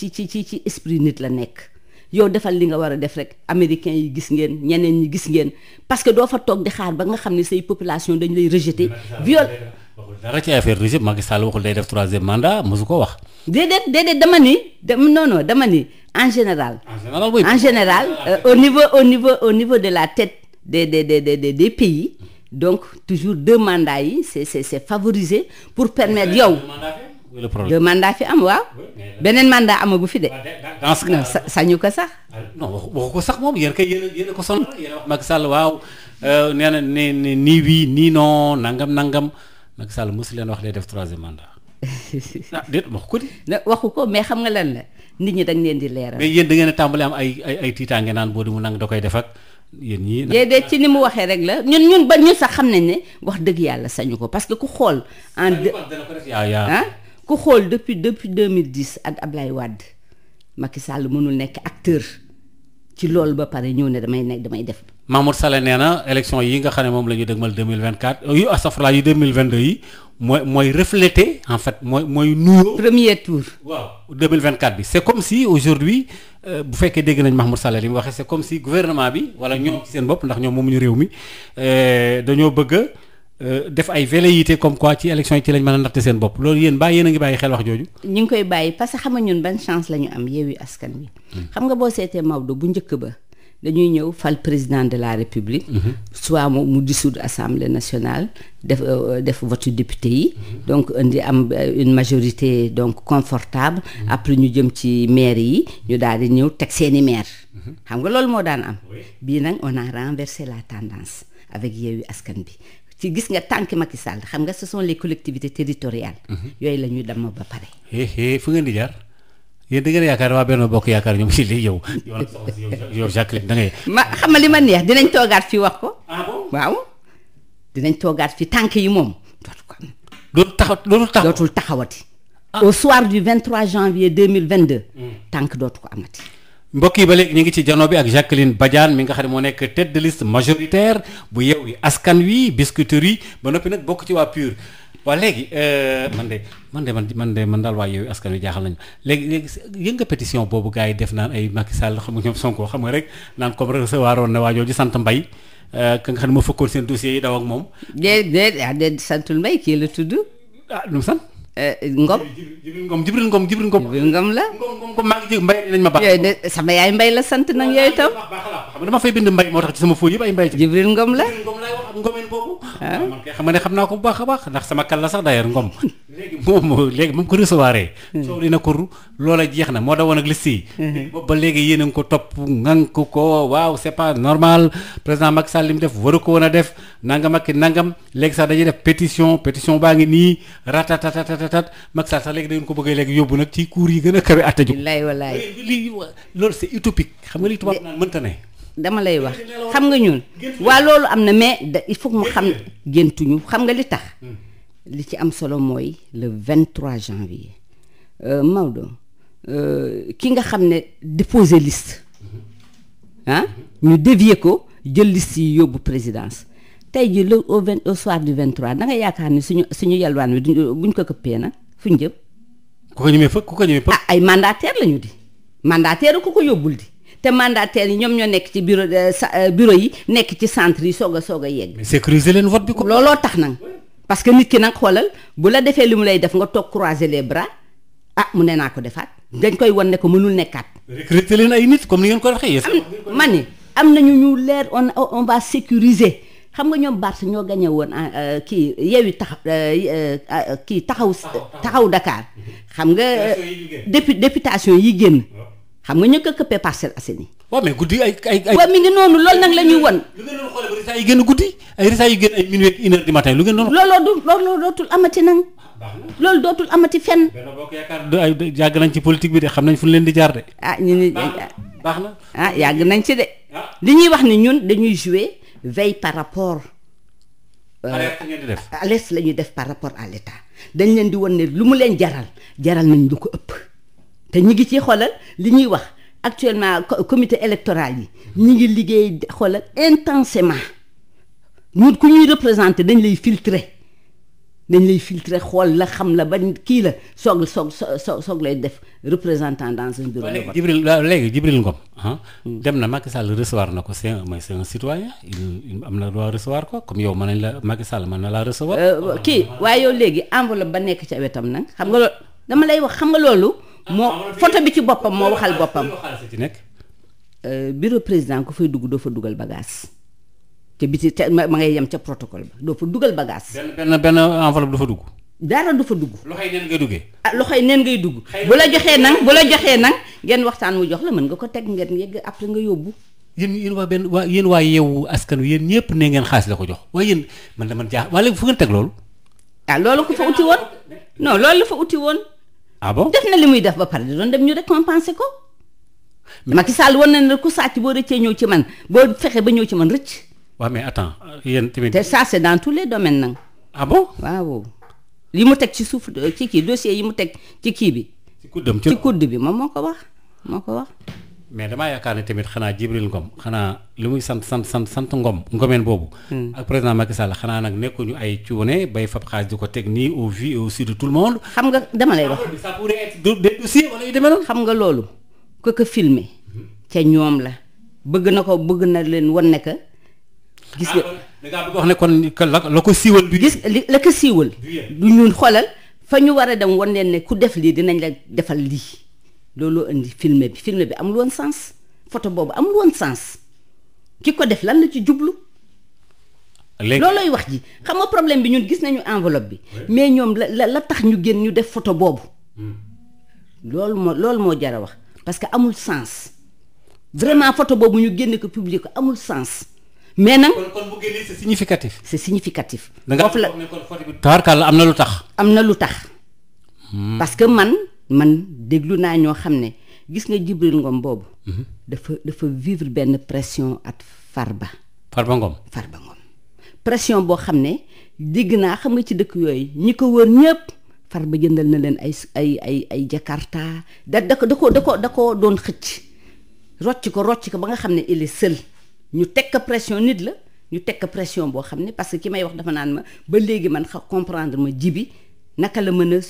esprit nit la nekk yow defal li nga war a def rek américains yi gis ngeen ñeneen ñi gis ngeen parce que doo fa toog di xaar ba nga xam ne say population dañu lay rejeter dara ci affaire rejet Macky Sall waxul day def 3e mandat mosu ko wax. déedéet dama ni en général au niveau de la tête des pays donc toujours 2 mandats yi c'est favorisé pour permettre yow 2 mandats fi am waaw beneen mandat amagu fi de sañu ko sax non waxu ko sax moom yéen kay yéen ko sonal yéen wax Macky Sall waaw nee na ne nii wii nii non nangam Macky Sall mosu leen wax day def 3e mandat déet waxu ko di waxu ko mais xam nga lan la nit ñi dañ leen di leeral. mais yéen da ngeen a tàmbali am ay tiitaange naan boo di mu nang da koy def ak yéen ñii. déedéet ci ni mu waxee rek la ñun ba ñun sax xam nañ ne wax dëgg yàlla sañu ko parce que ku xool. ku xool depuis 2010 ak Ablaye Wade Macky Sall mënul nekk acteur ci loolu ba pare ñëw ne damay def. Mahmoud Saleh nee na élection yi nga xam ne moom la ñu dëgmal 2024 yu astafurlah yi 2022 yi mooy refléter en fait mooy nuyoo. premier tour. waaw 2024 bi c'est comme si aujourd'hui bu fekkee dégg nañ Mahmoud Saleh li mu waxee c'est comme si gouvernement bi wala ñoom ci seen bopp ndax ñoom moomuñu réew mi dañoo bëgg def ay velléités comme quoi ci élection yi ci lañ mën a natte seen bopp loolu yéen yéen a ngi bàyyi xel wax jooju. ñu ngi koy bàyyi parce que xam nga ñun ban chance la ñu am Yewwi Askan Wi. xam nga boo seetee Maodo bu njëkk ba. dañuy ñëw fal président de la république soit mu dissoudre assemblée nationale def vote député yi donc indi am une majorité donc confortable après ñu jëm ci maire yi ñu daal di ñëw teg seeni maire xam nga loolu moo daan am bii nag on a renversé la tendance avec Yewwi Askan Bi ci gis nga tànk Macky Sall xam nga ce sont les collectivités territoriales. yooyu la ñuy damm ba pare. fu ngeen di jaar yéen da ngeen yaakaar waa Benno Bokk Yaakaar ñoom si lii yow Jacqueline da ngay. ma xam nga li ma neex dinañ toogaat fi wax ko. ah bon waaw dinañ toogaat fi tànk yi moom dootu ko am. dootul taxawati. au soir du 23 janvier 2022. tànk dootu ko amati. mbokk yi ba léegi ñu ngi ci jano bi ak Jacqueline Badiane mi nga xam ne moo nekk tête de liste majoritaire bu Yewwi Askan Wi Biscuiterie ba noppi nag bokk ci waa PUR. waa léegi man daal waa Yewwi Askan Wi jaaxal nañu léegi yëg nga pétition boobu gars yi def naan ay Macky Sall xam nga ñoom Sonko xam nga rek naan comme recevoir woon na waa jooju sant Mbaye ka nga xam ne moo fëkkoon seen dossiers yi daw ak moom. déedéet santul Mbaye kii la tudd. nu mu sant. Ngom. Jibril Ngom Jibril Ngom la. Ngom maa ngi jég Mbaye dinañ ma baax. yooyu de sama yaay Mbaye la sant nag yooyu tam. xam nga dama fay bind Mbaye moo tax ci sama fooy yëpp ay Mbaye. Jibril Ngom la. Ngom laay wax ak ngomeen boobu. man kay xam nga ne xam naa ko bu baax a baax ndax sama kal la sax d'ailleurs Ngom. léegi moom ko recevoir. soo dina ko loola jeex na moo da woon ak liste yi. boobu ba léegi yéen a ngi ko topp ngank ko waaw c'est pas normal président Macky Sall li mu def waru ko woon a def nangam ak nangam léegi sax dañuy def pétition baa ngi nii ratatatatat Macky Sall sax léegi da ngeen ko bëggee léegi yóbbu nag ci cour yi gën a kawe atta ju. wallaay lii loolu c'est utopique xam nga li tubaab naan mënta ne. dama lay wax xam nga ñun waa loolu am na mais il faut mu xam géntuñu xam nga li tax li ci am solo mooy le 23 janvier Maodo ki nga xam ne déposé liste ñu dévier ko jël liste yi yóbbu présidence tey ji le au soir du 23 da nga yaakaar ni suñu yalwaan wi buñ ko këppee nag fuñ jëm. ku ko ñemee fëkk ay mandataire lañu di mandataire ku ko yóbbul di te mandataires yi ñoom ñoo nekk ci bureau yi nekk ci centre yi soog a yegg. mais sécuriser leen vote bi ko. looloo tax nag parce que nit ki nag xoolal bu la defee li mu lay def nga toog croiser les bras mu ne naa ko defaat dañ koy wan ne ko mënul nekkaat. recruter leen ay nit comme ni ngeen ko waxee. man ni am nañu ñu leer on va sécuriser xam nga ñoom Barth ñoo gagné woon kii Yewwi taxaw Dakar xam nga députation yi génn. xam nga ñu ko këppee Parcelles Assainies. waaw mais guddi ay. waaw mi ngi noonu loolu nag la ñuy won. lu ngeen doon xoolee ba résultats yi génn guddi ay résultats yi génn ay minuit 1h du matin lu ngeen doon. looloo dootul amati nag. loolu dootul amati fenn. Benno Bokk Yaakaar ay yàgg nañ ci politique bi de xam nañ fu ñu leen di jaar de. ñu ni baax na yàgg nañ ci de. li ñuy wax ni ñun dañuy jouer veille par rapport. alerte ngeen di def. alerte la ñuy def par rapport à l'État dañ leen di won ne lu mu leen jaral nañ lu ko ëpp. te ñu ngi ci xoolal li ñuy wax actuellement comité électoral yi ñu ngi liggéey xoolal intensément ñun ku ñuy représenté dañ lay filtrer xool la xam la ba kii la soog lay def représentant dans un bureau de vote. léegi Jibril Ngom dem na Macky Sall recevoir na ko c'est un citoyen il am na droit recevoir ko comme yow mën nañ la Macky Sall mën na laa recevoir. waaye yow léegi enveloppe ba nekk ca wetam nag xam nga loolu dama lay wax xam nga loolu. moo photo bi ci boppam moo waxal boppam. bureau président ku fay dugg doo fa dugal bagage te biti te ma ngay yem ca protocole ba doo fa dugal bagage. benn enveloppe du fa dugg. dara du fa dugg. loxoy neen ngay duggee. loxoy neen ngay dugg. bu la joxee nag ngeen waxtaan mu jox la mën nga ko teg ngeen yegg après nga yóbbu. yéen waa Yewwi Askan Wi yéen ñëpp ne ngeen xaalis la ko jox waaye yéen man jaax waa léegi fu ngeen teg loolu. loolu ko fa uti woon non loolu la fa uti woon. bon def na li muy def ba pare di doon dem ñu récompenser ko. Macky Sall wan na ne ku sàcc boo rëccee ñëw ci man boo fexe ba ñëw ci man rëcc. waaw mais attends yéen tamit. te ça c'est dans tous les domaines nag. bon waaw li mu teg ci suuf ci kii dossier yi mu teg ci kii bi. ci kudd bi moom moo ko wax. mais damaa yaakaar ne tamit xanaa Jibril Ngom xanaa li muy sant ngomeen boobu. ak président Macky Sall xanaa nag nekkuñu ay cuune bay fab xaalis di ko teg nii au vu et au su de tout le monde. xam nga dama lay wax. ça pourrait être des dossiers wala yu demee noonu. xam nga loolu ko filmer ca ñoom la bëgg na leen wan ne que. gis nga da ngaa bëgg wax ne kon la ko siiwal. gis la ko siiwal. du ñun xoolal fa ñu war a dem wan leen ne ku def lii dinañ la defal lii. looloo indi film bi amul woon sens photo boobu amul woon sens ki ko def lan la ci jublu. loolooy wax ji xam nga problème bi ñun gis nañu enveloppe bi. mais ñoom la tax ñu génn ñu def photo boobu. loolu moo jar a wax parce que amul sens vraiment photo boobu ñu génne ko publier ko amul sens mais nag. kon bu génnee c'est significatif. c'est significatif. foofu la da nga kon photo bi taarkalla am na lu tax. am na lu tax. parce que man déglu naa ñoo xam ne gis nga Djibril Ngom boobu. dafa vivre benn pression ak Farba Ngom pression boo xam ne dégg naa xam nga ci dëkk yooyu ñi ko wër ñëpp Farba jëndal na leen ay Jakarta da ko doon xëcc rocc ko ba nga xam ne il est seul ñu teg ko pression nit la ñu teg ko pression boo xam ne parce que ki may wax dafa naan ma ba léegi man comprendre ma Djibi naka la mën a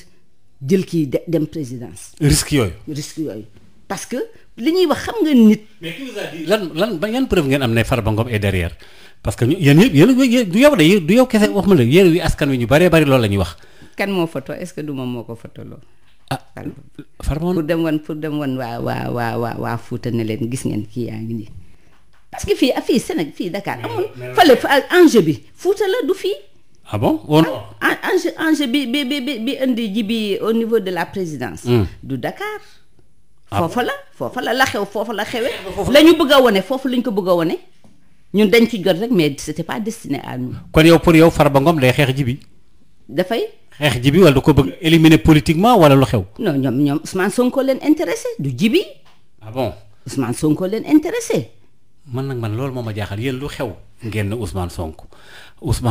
jël kii dem présidence. risque yooyu parce que li ñuy wax xam nga nit. mais qui vous a dit lan ba yan preuve ngeen am ne Farba Ngom est derrière parce que yéen du yow kese wax ma la yéen wi askan wi ñu bëree bëri loolu la ñuy wax. kan moo photo est-ce que du moom moo ko photo loolu. Farba pour dem woon waa Fuuta ne leen gis ngeen kii yaa ngi nii parce que fii Sénégal fii Dakar amul. fële enjeu bi Fuuta la du fii. ah bon enjeu bi indi Djibi au niveau de la présidence. du Dakar. foofa la xew foofa la xewee. la ñu bëgg a wone foofu lañ ko bëgg a wone ñun dañ ci jot rek mais c'était pas destiné à nous. kon yow pour yow Farba Ngom day xeex Djibi. dafay. xeex Djibi wala du ko bëgg éliminer politiquement wala lu xew. non ñoom Ousmane Sonko leen intéressé du Djibi. ah bon Ousmane Sonko leen intéressé. man loolu moo ma jaaxal yéen lu xew ngeen ne Ousmane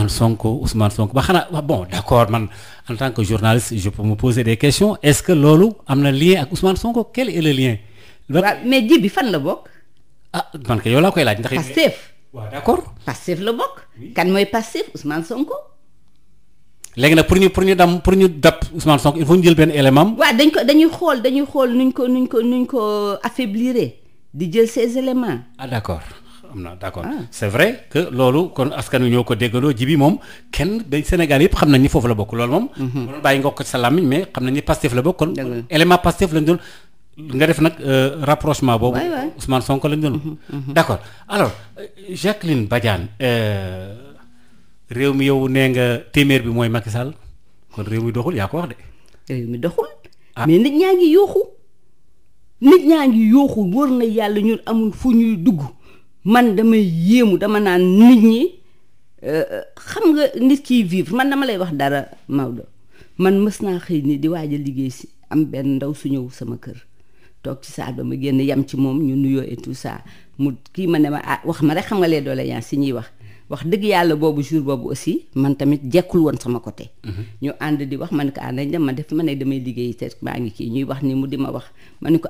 Sonko ba xanaa bon d'accord man en tant que journaliste je peux me poser des questions est-ce que loolu am na lien ak Ousmane Sonko quel est le lien. waaw mais Djibi fan la bokk. man kay yow laa koy laaj ndax. Pastef. waaw d'accord. Pastef la bokk. kan mooy Pastef Ousmane Sonko. léegi nag pour ñu dab Ousmane Sonko il faut ñu jël benn élément. waaw dañuy xool nuñ ko affaibliré di jël ces éléments. d'accord. d'accord c'est vrai que loolu kon askan wi ñoo ko déggandoo Djibi moom kenn day Sénégal yëpp xam nañ ni foofu la bokk loolu moom. mënul bàyyi nga ko sa làmmiñ mais xam nañ ni Pastef la bokk kon. élément Pastef lañ doon nga def nag rapprochement boobu. Ousmane Sonko lañ doon. d'accord alors Jacqueline Badiane réew mi yow nee nga téeméer bi mooy Macky Sall kon réew mi doxul yaa ko wax de. réew mi doxul. mais nit ñaa ngi yooxu wóor na yàlla ñun amul fu ñuy dugg. man damay yéemu dama naan nit ñi xam nga nit kiy vivre man dama lay wax dara Maodo man mës naa xëy ni di waaj a liggéey si am benn ndaw su ñëw sama kër toog ci saal ba ma génn yam ci moom ñu nuyoo et tout ça mu kii ma ne ma wax ma rek xam nga les doléances si ñuy wax dëgg yàlla boobu jour boobu aussi man tamit jekkul woon sama côté. ñu ànd di wax ma ne ko nañ dem ma def ma ne damay liggéey te maa ngi kii ñuy wax ni mu di ma wax ma ne ko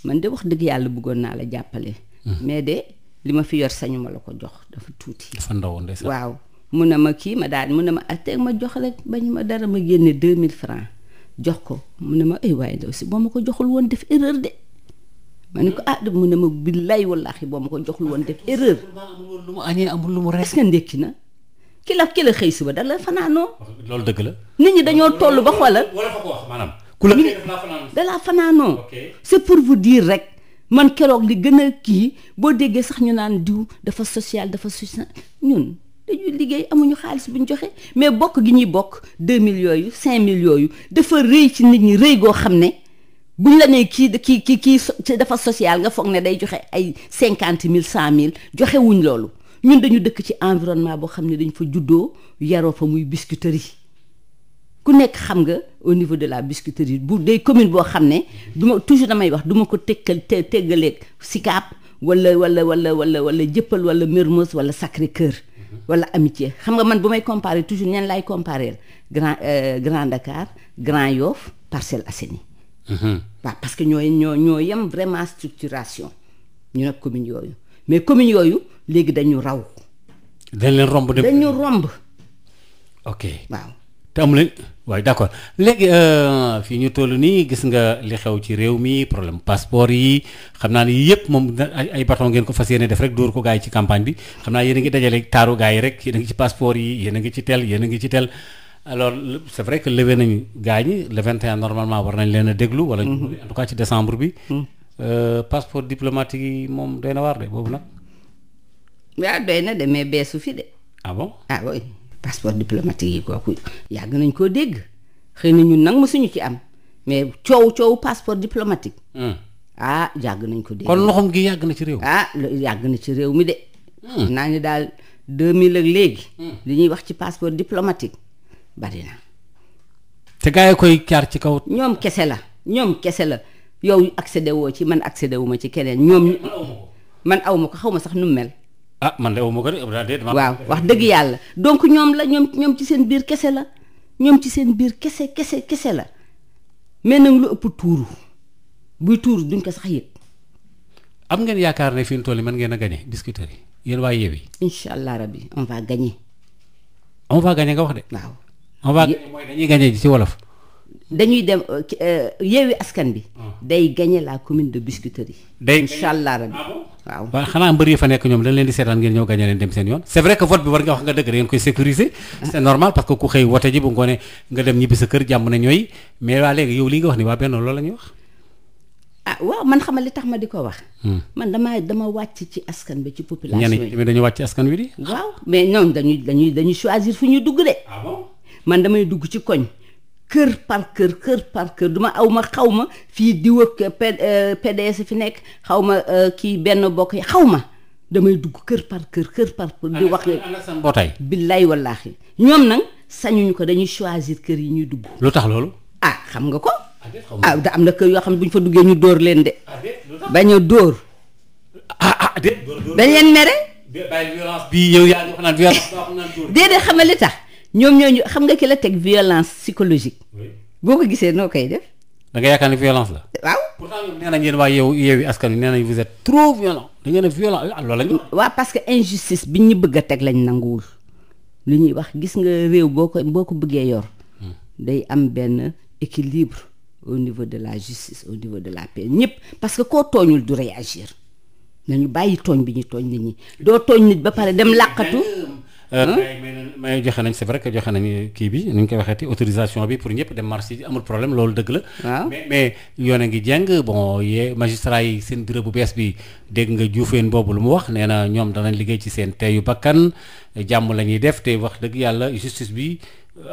man de wax dëgg yàlla bëggoon naa la jàppale. mais de li ma fi yor sañu ma la ko jox dafa tuuti. dafa ndawoon de sax waaw mun na ma kii ma daal mun na ma teg ma jox rek bañ ma dara ma génne 2000 francs jox ko mun na ma ay waaye ndaw si boo ma ko joxul woon def erreur de ma ne ko mun na ma billaay wallaahi boo ma ko joxul woon def erreur. amul lu mu añee amul lu mu rees. est-ce que ndekki na ki la xëy suba da la fanaanoo. loolu dëgg la. nit ñi dañoo toll ba xoolal. wala fa ko wax maanaam. ku la xëy da laa fanaanoo. c'est pour vous dire rek. man keroog li gën a kii boo déggee sax ñu naan diw dafa social ñun dañuy liggéey amuñu xaalis bu ñu joxe mais bokk gi ñuy bokk 2000 yooyu 5000 yooyu dafa rëy ci nit ñi rëy goo xam ne buñ la nee kii dafa social nga foog ne day joxe ay 50 000 100 000 joxe wuñ loolu ñun dañu dëkk ci environnement boo xam ne dañ fa juddoo yaroo fa muy biscuiterie ku nekk xam nga au niveau de la biscuiterie bu day commune boo xam ne toujours damay wax du ma ko teggaleeg Sicap wala Jëppal wala Mermoz wala Sacré-Cœur wala Amitié xam nga man bu may comparer toujours ñan laay comparer Grand Dakar Grand Yoff Parcelles Assainies. waaw parce que ñoo yem vraiment structuration ñu nag communes yooyu mais communes yooyu léegi dañu raw. dañu romb. ok waaw. te amu leen waaye d'accord léegi fii ñu toll nii gis nga li xew ci réew mi problème passeport yi xam naa ni yëpp moom ay bâton ngeen ko fas yéene def rek dóor ko gars yi ci campagne bi xam naa yéen a ngi dajale taaru gars yi rek yéen a ngi ci passeport yi yéen a ngi ci tel alors c'est vrai que levé nañu gars ñi le 21 normalement war nañ leen a déglu wala en tout cas ci décembre bi passeport diplomatique yi moom doy na waar de boobu nag waaw doy na de mais beesu fi de ah bon oui passeport diplomatique yi kooku yàgg nañ koo dégg xëy na ñun nag mësuñu ci am mais coow passeport diplomatique yàgg nañ ko dégg kon loxoom gi yàgg na ci réew yàgg na ci réew mi de naa ni daal 2000 ak léegi. li ñuy wax ci passeport diplomatique bari na. te gars yi koy caar ci kaw. ñoom kese la yow accédé woo ci man accédé wu ma ci keneen ñoom. man aw ma ko xaw ma sax nu mu mel. ah man de aw ma ko de. waaw wax dëgg yàlla donc ñoom ci seen biir kese la ñoom ci seen biir kese la mais nag lu ëpp tuuru buy tuuru duñ ko sax yëg. am ngeen yaakaar ne fi mu toll nii mën ngeen a gagné Biscuiterie yi yéen waa Yewwi. incha allah rabbi on va gagner. on va gagner nga wax de. waaw on va gagner mooy dañuy gagné ci wolof. dañuy dem Yewwi Askan Wi. day gagner la commune de Biscuiterie. incha allah rabbi waaw. waaw xanaa mbër yi fa nekk ñoom dañ leen di seetaan ngeen ñëw gagné leen dem seen yoon. c'est vrai que vote bi war nga wax nga dëgg da ngeen koy sécuriser. c'est normal parce que ku xëy wote ji bu ngoonee nga dem ñibbi sa kër jàmm na ñooy mais waa léegi yow li nga wax ni waa benn loolu la ñuy wax. waaw man xamal li tax ma di ko wax. man dama wàcc ci askan bi ci population yi. ñenn ñi dañu wàcc ci askan wi di. waaw mais ñoom dañuy choisir fu ñuy dugg de. ah bon man damay dugg ci koñ. kër par kër duma aw ma xaw ma fii diw ak PDS fi nekk xaw ma kii benn bokk yi xaw ma damay dugg kër par kër di wax. ana sa mbootaay. billaay wallaahi ñoom nag sañuñu ko dañuy choisir kër yi ñuy dugg. lu tax loolu. xam nga ko. da am na kër yoo xam ne bu ñu fa duggee ñu dóor leen de. bañ a dóor. dañ leen mere. violence bi yow yaa ngi wax naan violence baaxul naan dóor. déedéet xam nga li tax ñoom ñooñu xam nga ki la teg violence psychologique. boo ko gisee noo koy def. da nga yaakaar ni violence la. waaw. pourtant ñoom nee nañ yéen waa Yewwi Askan Wi nee nañ vous êtes trop violent da ngeen a violent loolu la ñu. waaw parce que injustice bi ñu bëgg a teg lañ nanguwul li ñuy wax gis nga réew boo ko bëggee yor. day am benn équilibre au niveau de la justice au niveau de la paix ñëpp parce que koo tooñul du réagir nañu bàyyi tooñ bi ñu tooñ nit ñi doo tooñ nit ba pare dem làqatu. mais joxe nañ c'est vrai que joxe nañ kii bi nu ñu koy waxeeti autorisation bi pour ñëpp dem marché yi amul problème loolu dëgg la. waaw mais yoon a ngi jàng bon magistrat yi seen bureau bu bees bi dégg nga juufeen boobu lu mu wax nee na ñoom danañ liggéey ci seen teeyu bakkan jàmm la ñuy def te wax dëgg yàlla justice bi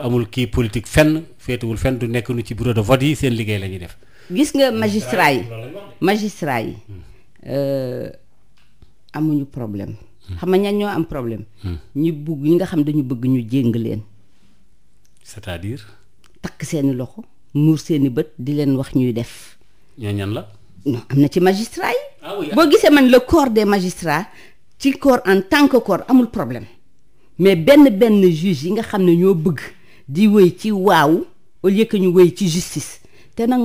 amul kii politique fenn féetewul fenn du nekk nu ci bureau de vote yi seen liggéey la ñuy def. gis nga magistrat yi amuñu problème. xam nga ñan ñoo am problème. ñi nga xam dañu bëgg ñu jéng leen. c'est-à-dire. takk seeni loxo muur seeni bët di leen wax ñuy def. ñoo ñan la. non am na ci magistrat yi. boo gisee man le corps des magistrats ci corps en tant que corps amul problème mais benn juge yi nga xam ne ñoo bëgg di wéy ci waaw au lieu que ñu wéy ci justice te nag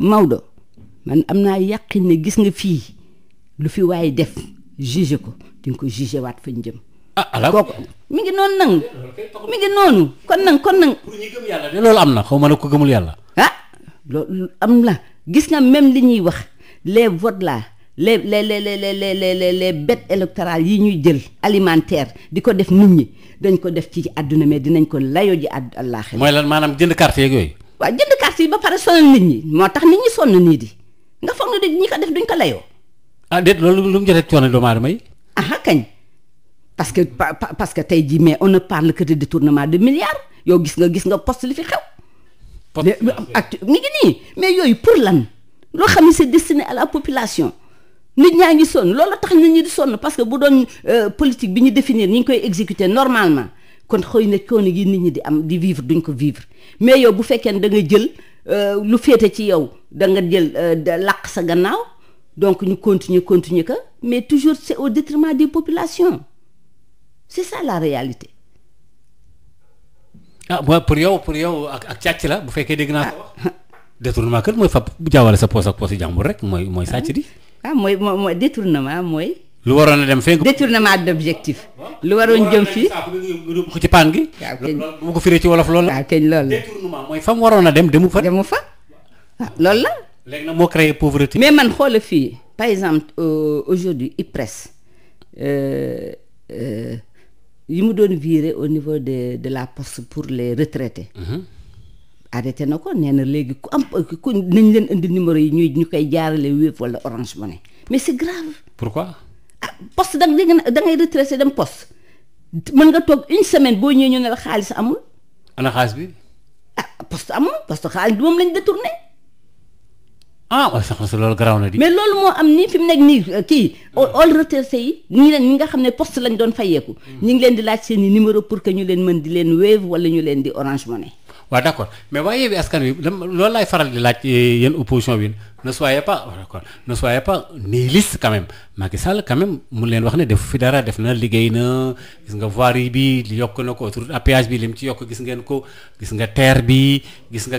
Maodo man am naa yàqin ne gis nga fii lu fi waaye def juge ko. di nga ko jugé waat fañ jëm. kooku mi ngi noonu nag mi ngi noonu kon nag. pour ñi gëm yàlla de loolu am na xaw ma ne ko gëmul yàlla. loolu am la gis nga même li ñuy wax les votes là les bêtes électorales yi ñuy jël alimentaire di ko def nit ñi dañ ko def ci àdduna mais dinañ ko layoo ji àllaaxira. mooy lan maanaam jënd carte yeeg yooyu. waaw jënd carte yi ba pare sonal nit ñi moo tax nit ñi sonn nii di nga foog ne ñi ko def duñ ko layoo. déet loolu lu mu jotee coono doomu aadama yi. kañ parce que tey jii mais on ne parle que de détournement de milliards yow gis nga poste li fi xew. mi ngi nii mais yooyu pour lan loo xam ne c'est destiné à la population nit ñaa ngi sonn loolu tax nit ñi di sonn parce que bu doon politique bi ñu définir ñi ngi koy exécuter normalement kon xëy na coono gi nit ñi di am di vivre duñ ko vivre mais yow bu fekkee ne da nga jël lu féete ci yow da nga jël làq sa gannaaw. donc ñu continuer que mais toujours c'est au détriment des populations c'est ça la réalité. pour yow ak càcc la bu fekkee dégg naa ko wax. détournement kër mooy fa bu jaawale sa poos ak poos yi jàmbur rek mooy sàcc di. mooy détournement mooy. lu waroon a dem fee. détournement d'objectif. lu waroon jëm fii ko ci paan gi. bu ma ko firee ci wolof loolu la. waaw kañ loolu la détournement mooy fa mu waroon a dem demu fa. loolu la. léegi nag moo créé pauvreté. mais man xoola fii par exemple aujourd'hui IPRES yi mu doon virer au niveau de la poste pour les retraités. arrêté na ko nee na léegi ku nañ leen indi numéro yi ñu koy jaarale Wave wala Orange Money mais c'est grave. pourquoi. poste da ngay retraité dem poste mën nga toog une semaine boo ñëwee ñu ne la xaalis amul. ana xaalis bi. poste amul poste xaalis bi moom lañ détourné. ah waaye sax loolu garaaw na di. mais loolu moo am nii fi mu nekk nii kii all retraité yi ñi nga xam ne poste lañ doon fayeeku ñi ngi leen di laaj seen i numéro pour que ñu leen mën di leen Wave wala ñu leen di Orange Money. waaw d'accord mais waaye Yewwi Askan Wi loolu laay faral di laaj yéen opposition bi ne soyez pas d'accord ne soyez pas nihiliste quand même Macky Sall quand même mu leen wax ne def fi dara def na liggéey na gis nga voirie bi yokk na ko autoroute à péage bi lim ci yokk gis ngeen ko gis nga terre bi gis nga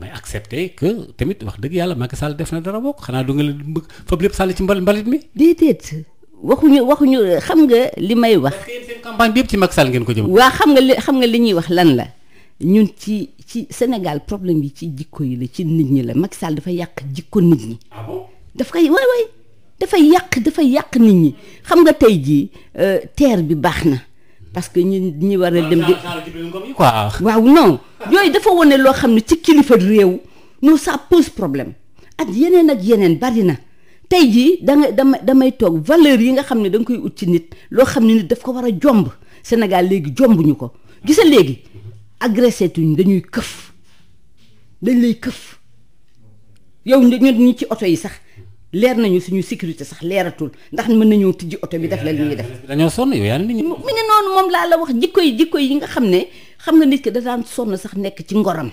mais accepter que tamit wax dëgg yàlla Macky Sall def na dara bokk xanaa du nga leen bëgg fab lépp sàll ci mbalit mi. déedéet waxuñu xam nga li may wax. parce que yéen seen campagne bi yëpp ci Macky Sall ngeen ko jëm. waa xam nga li ñuy wax lan la. ñun ci Sénégal problème yi ci jikko yi la ci nit ñi la Macky Sall dafa yàq jikko nit ñi. ah bon daf koy waay dafay yàq nit ñi xam nga tey jii terre bi baax na parce que ñi war a dem di. waaw non yooyu dafa wane loo xam ne ci kilifa réew non ça pose problème ak yeneen bari na tey jii damay toog valeur yi nga xam ne da nga koy ut ci nit loo xam ne nit daf ko war a jomb Sénégal léegi jombuñu ko gisa léegi. agressé tuñ dañuy dañ lay këf yow ñun ñi ci oto yi sax leer nañu suñu sécurité sax leeratul ndax mën nañoo tijji oto bi def la li ñuy def. dañoo sonn yow yaa nit ñi. mi ngi noonu moom laa la wax jikko yi nga xam nga nit ki da daan sonn sax nekk ci ngoram.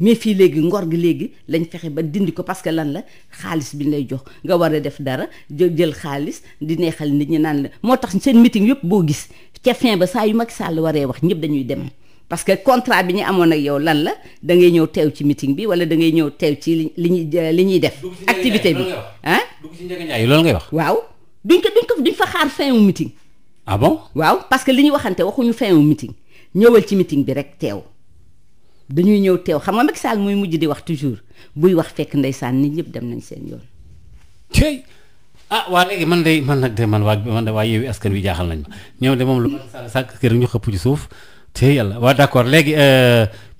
mais fii léegi ngor gi léegi lañ fexe ba dindi ko parce que lan la xaalis bi ñu lay jox nga war a def dara jël xaalis di neexal nit ñi naan la moo tax seen meeting yëpp boo gis ca fin ba saa yu Macky Sall waree wax ñëpp dañuy dem. parce que contrat bi ñu amoon ak yow lan la da ngay ñëw teew ci meeting bi wala da ngay ñëw teew ci li ñuy def. activité bi ah. dugg ci njëgënjaay loolu ngay wax. waaw duñ fa xaar fin wu meeting. ah bon. waaw parce que li ñu waxante waxuñu fin wu meeting ñëwal ci meeting bi rek teew dañuy ñëw teew xam nga Macky Sall muy mujj di wax toujours buy wax fekk ndeysaan nit ñëpp dem nañ seen yoon. tey waa léegi man waa Yewwi Askan Wi jaaxal nañ ma ñoom de moom lu Macky Sall sàkk kër ñu xëpp ci suuf. te yàlla waaw d'accord léegi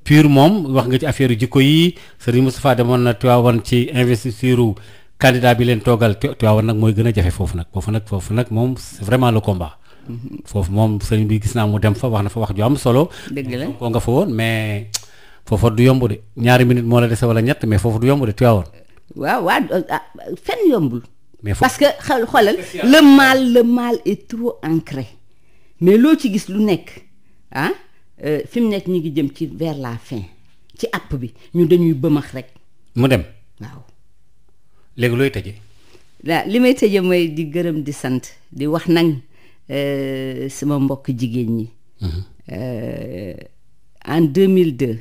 PUR moom wax nga ci affaire jikko yi Serigne Moustapha demoon na Tivaouane ci investiture candidat bi leen toogal Tivaouane nag mooy gën a jafe foofu nag moom c'est vraiment le combat. foofu moom Serigne bi gis naa mu dem fa wax na fa wax ju am solo. dëgg la koo nga fa woon mais foofu du yomb de ñaari minutes moo la dese wala ñett mais foofu du yomb de Tivaouane. waaw fenn yombul. mais parce que xoolal le mal est trop ancré mais loo ci gis lu nekk fi mu nekk ñu ngi jëm ci vers la fin ci app bi ñu dañuy bëmax rek. mu dem. waaw. léegi looy tëjee. li may tëjee mooy di gërëm di sant di wax nag sama mbokk jigéen ñi. En 2002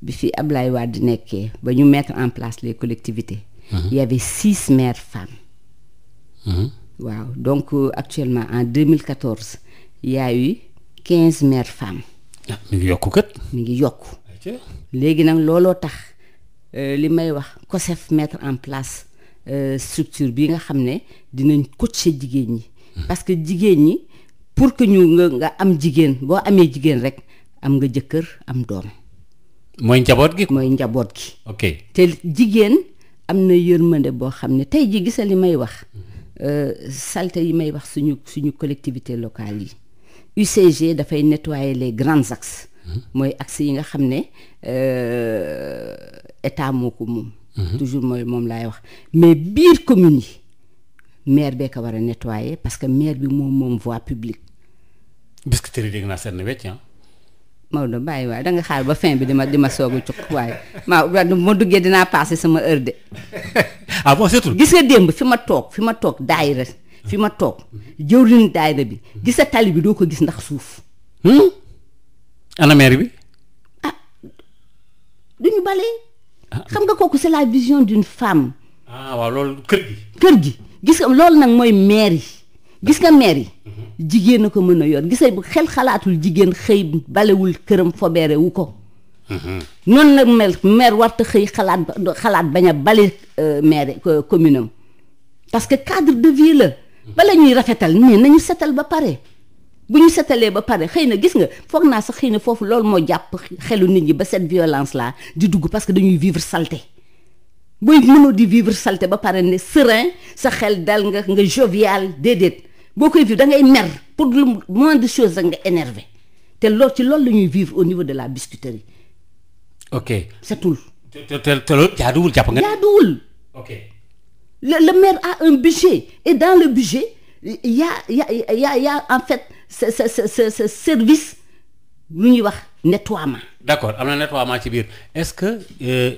bi fi Ablaye Wade nekkee ba ñu mettre en place les collectivités. Il y avait 6 maires femmes. waaw donc actuellement en 2014 il y a eu 15 maires femmes. ah mi ngi yokku kat. mi ngi yokku. léegi nag looloo tax li may wax COSEF mettre en place structure bi nga xam ne dinañ coacher jigéen ñi. parce que jigéen ñi pour que nga am jigéen boo amee jigéen rek am nga jëkkër am doom. mooy njaboot gi. mooy njaboot gi. ok te jigéen am na yërmande boo xam ne tey jii gisal li may wax salte yi may wax suñu collectivité locale yi UCG dafay nettoyer les grands axes. mooy axes yi nga xam ne état moo ko moom. toujours moom laay wax mais biir commune yi maire bee ko war a nettoyer parce que maire bi moom voie publique. Biscuiterie dégg naa seen wecc ah. Maodo bàyyi waaye da nga xaar ba fin bi di ma soog a cukk waaye ma duggee dinaa passé sama heure de. ah bon surtout. gis nga démb fi ma toog daayira fi ma toog jëwriñ daayira bi gis nga tali bi doo ko gis ndax suuf. ana maire bi. duñu balee. xam nga kooku c'est la vision d'une femme. waaw loolu kër gi gis nga loolu nag mooy maire yi gis nga maire yi. jigéen a ko mën a yor gis nga bu xel xalaatul jigéen xëy balewul këram fobeere wu ko. noonu nag maire warta xëy xalaat bañ a bale maire commune am parce que cadre de vie la. bala ñuy rafetal mais nañu setal ba pare. bu ñu setalee ba pare xëy na gis nga foog naa sax xëy na foofu loolu moo jàpp xelu nit ñi ba cette violence là di dugg parce que dañuy vivre saleté booy mënoo di vivre saleté ba pare ne serein sa xel dal nga jovial déedéet boo koy vivre da ngay mer pour le moins de choses rek nga énervé te loolu ci loolu la ñuy vivre au niveau de la biscuiterie. ok c'est tout. te loolu jaaduwul jàpp nga. jaaduwul. ok le maire a un budget et dans le budget y a en fait ce service lu ñuy wax nettoiement. d'accord am na nettoiement ci biir est-ce que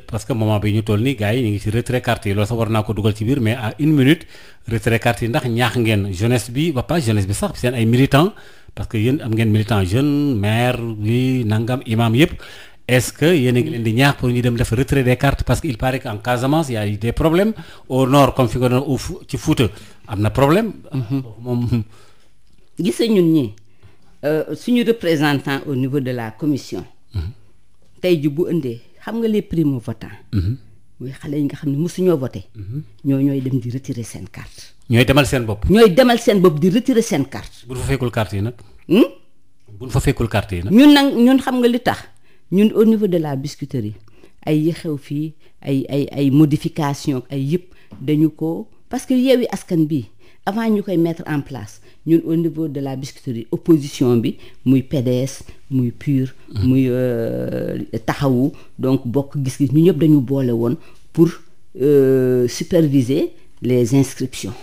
parce que moment bi ñu toll nii gars yi ñu ngi ci retrait carte yi loolu sax war naa ko dugal ci biir mais à une minute retrait carte yi ndax ñaax ngeen jeunesse bi ba pas jeunesse bi sax seen ay militants parce que yéen am ngeen militant jeune maire bi nangam imam yëpp est-ce que yéen a ngi leen di ñaax pour ñu dem def retrait des cartes parce que il paraît qu'en Casamance y a des problèmes au nord comme fi nga doon ci Fouta am na problème. moom. gis ñun ñi suñu représentant au niveau de la commission. tey ji bu ëndee xam nga les primo-votants. muy xale yi nga xam ne mosuñoo voté. ñooy dem di retirer seen carte. ñooy demal seen bopp. ñooy demal seen bopp di retirer seen carte. bu ñu fa fekkul carte yi nag. bu ñu fa fekkul carte yi nag. ñun xam nga li tax ñun au niveau de la biscuiterie ay yi xew fii ay modification ay yëpp dañu ko parce que Yewwi Askan bi avant ñu koy mettre en place ñun au niveau de la biscuiterie opposition bi muy PDS muy PUR. muy taxawu donc bokk gis-gis ñu ñëpp dañu boole woon pour superviser les inscriptions.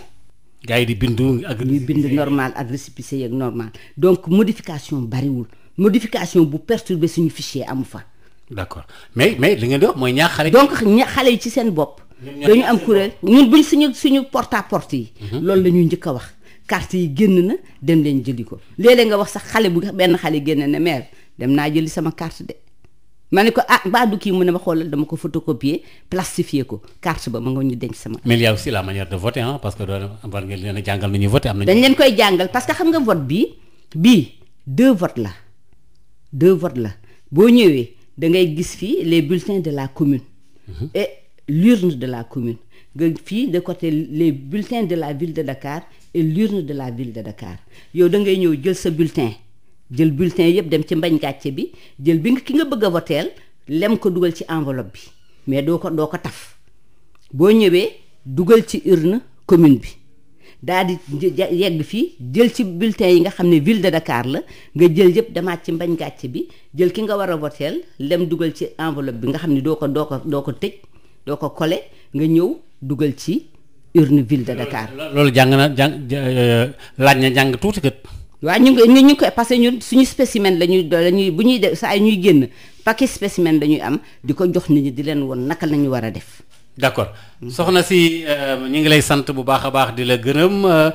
gars yi di bindu ak. ñuy bind normal ak récépissé yeeg normal donc modification bariwul modification bu perturber suñu fichier amu fa. d'accord mais li ngeen di wax mooy ñaax xale. donc xale yi ci seen bopp. dañu am kuréel ñun buñ suñu porte à porte yi. loolu la ñuy njëkk a wax carte yi génn na dem leen jëli ko léeg-léeg nga wax sax xale bu benn xale génn ne maire dem naa jëli sama carte de. ma ne ko mbaa du kii mu ne ma xoolal dama ko photocopier plastifier ko carte ba ma nga ñu denc sama. mais il y a aussi la manière de voter parce que war ngeen leen a jàngal nu ñuy voter am na. dañ leen koy jàngal parce que xam nga vote bii 2 votes la boo ñëwee da ngay gis fii les bulletins de la commune. et l'urne de la commune nga fii de côté les bulletins de la ville de Dakar et l'urne de la ville de Dakar yow da ngay ñëw jël sa bulletin. jël bulletin yëpp dem ci mbañ gàcce bi jël bi ki nga bëgg a voteel lem ko dugal ci enveloppe bi mais doo ko taf boo ñëwee dugal ci urne commune bi daal di yegg fii jël ci bulletin yi nga xam ne ville de Dakar la nga jël yëpp demaat ci mbañ gàcce bi jël ki nga war a voteel lem dugal ci enveloppe bi nga xam ne doo ko tëj doo ko coller nga ñëw dugal ci urne ville de Dakar. loolu laaj na jàng tuuti kat. waaw ñu ngi koy parce que ñun suñu spécimen lañuy bu ñuy def saa ñuy génn paquet spécimen dañuy am di ko jox nit ñi di leen woon naka lañu war a def. d'accord soxna si ñu ngi lay sant bu baax a baax di la gërëm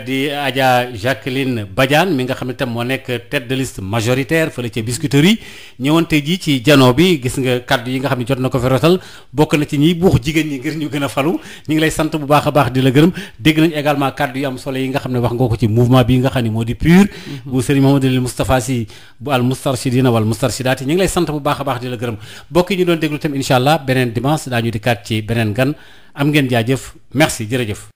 di Adja Jacqueline Badiane mi nga xam ne tam moo nekk tête de liste majoritaire fële ca Biscuiterie ñëwoon tey jii ci jano bi gis nga kaddu yi nga xam ne jot na ko fi rotal bokk na ci ñiy buux jigéen ñi ngir ñu gën a falu ñu ngi lay sant bu baax a baax di la gërëm dégg nañ également kaddu yu am solo yi nga xam ne wax nga ko ci mouvement bi nga xam ne moo di PUR bu Serigne Mamadou Moustapha Sy bu al Moustarchidina wal Moustarchidaty ñu ngi lay sant bu baax a baax di la gërëm bokk yi ñu doon déglu tam incha allah beneen dimanche daañu di kaat ci beneen gan am ngeen jaajëf merci jërëjëf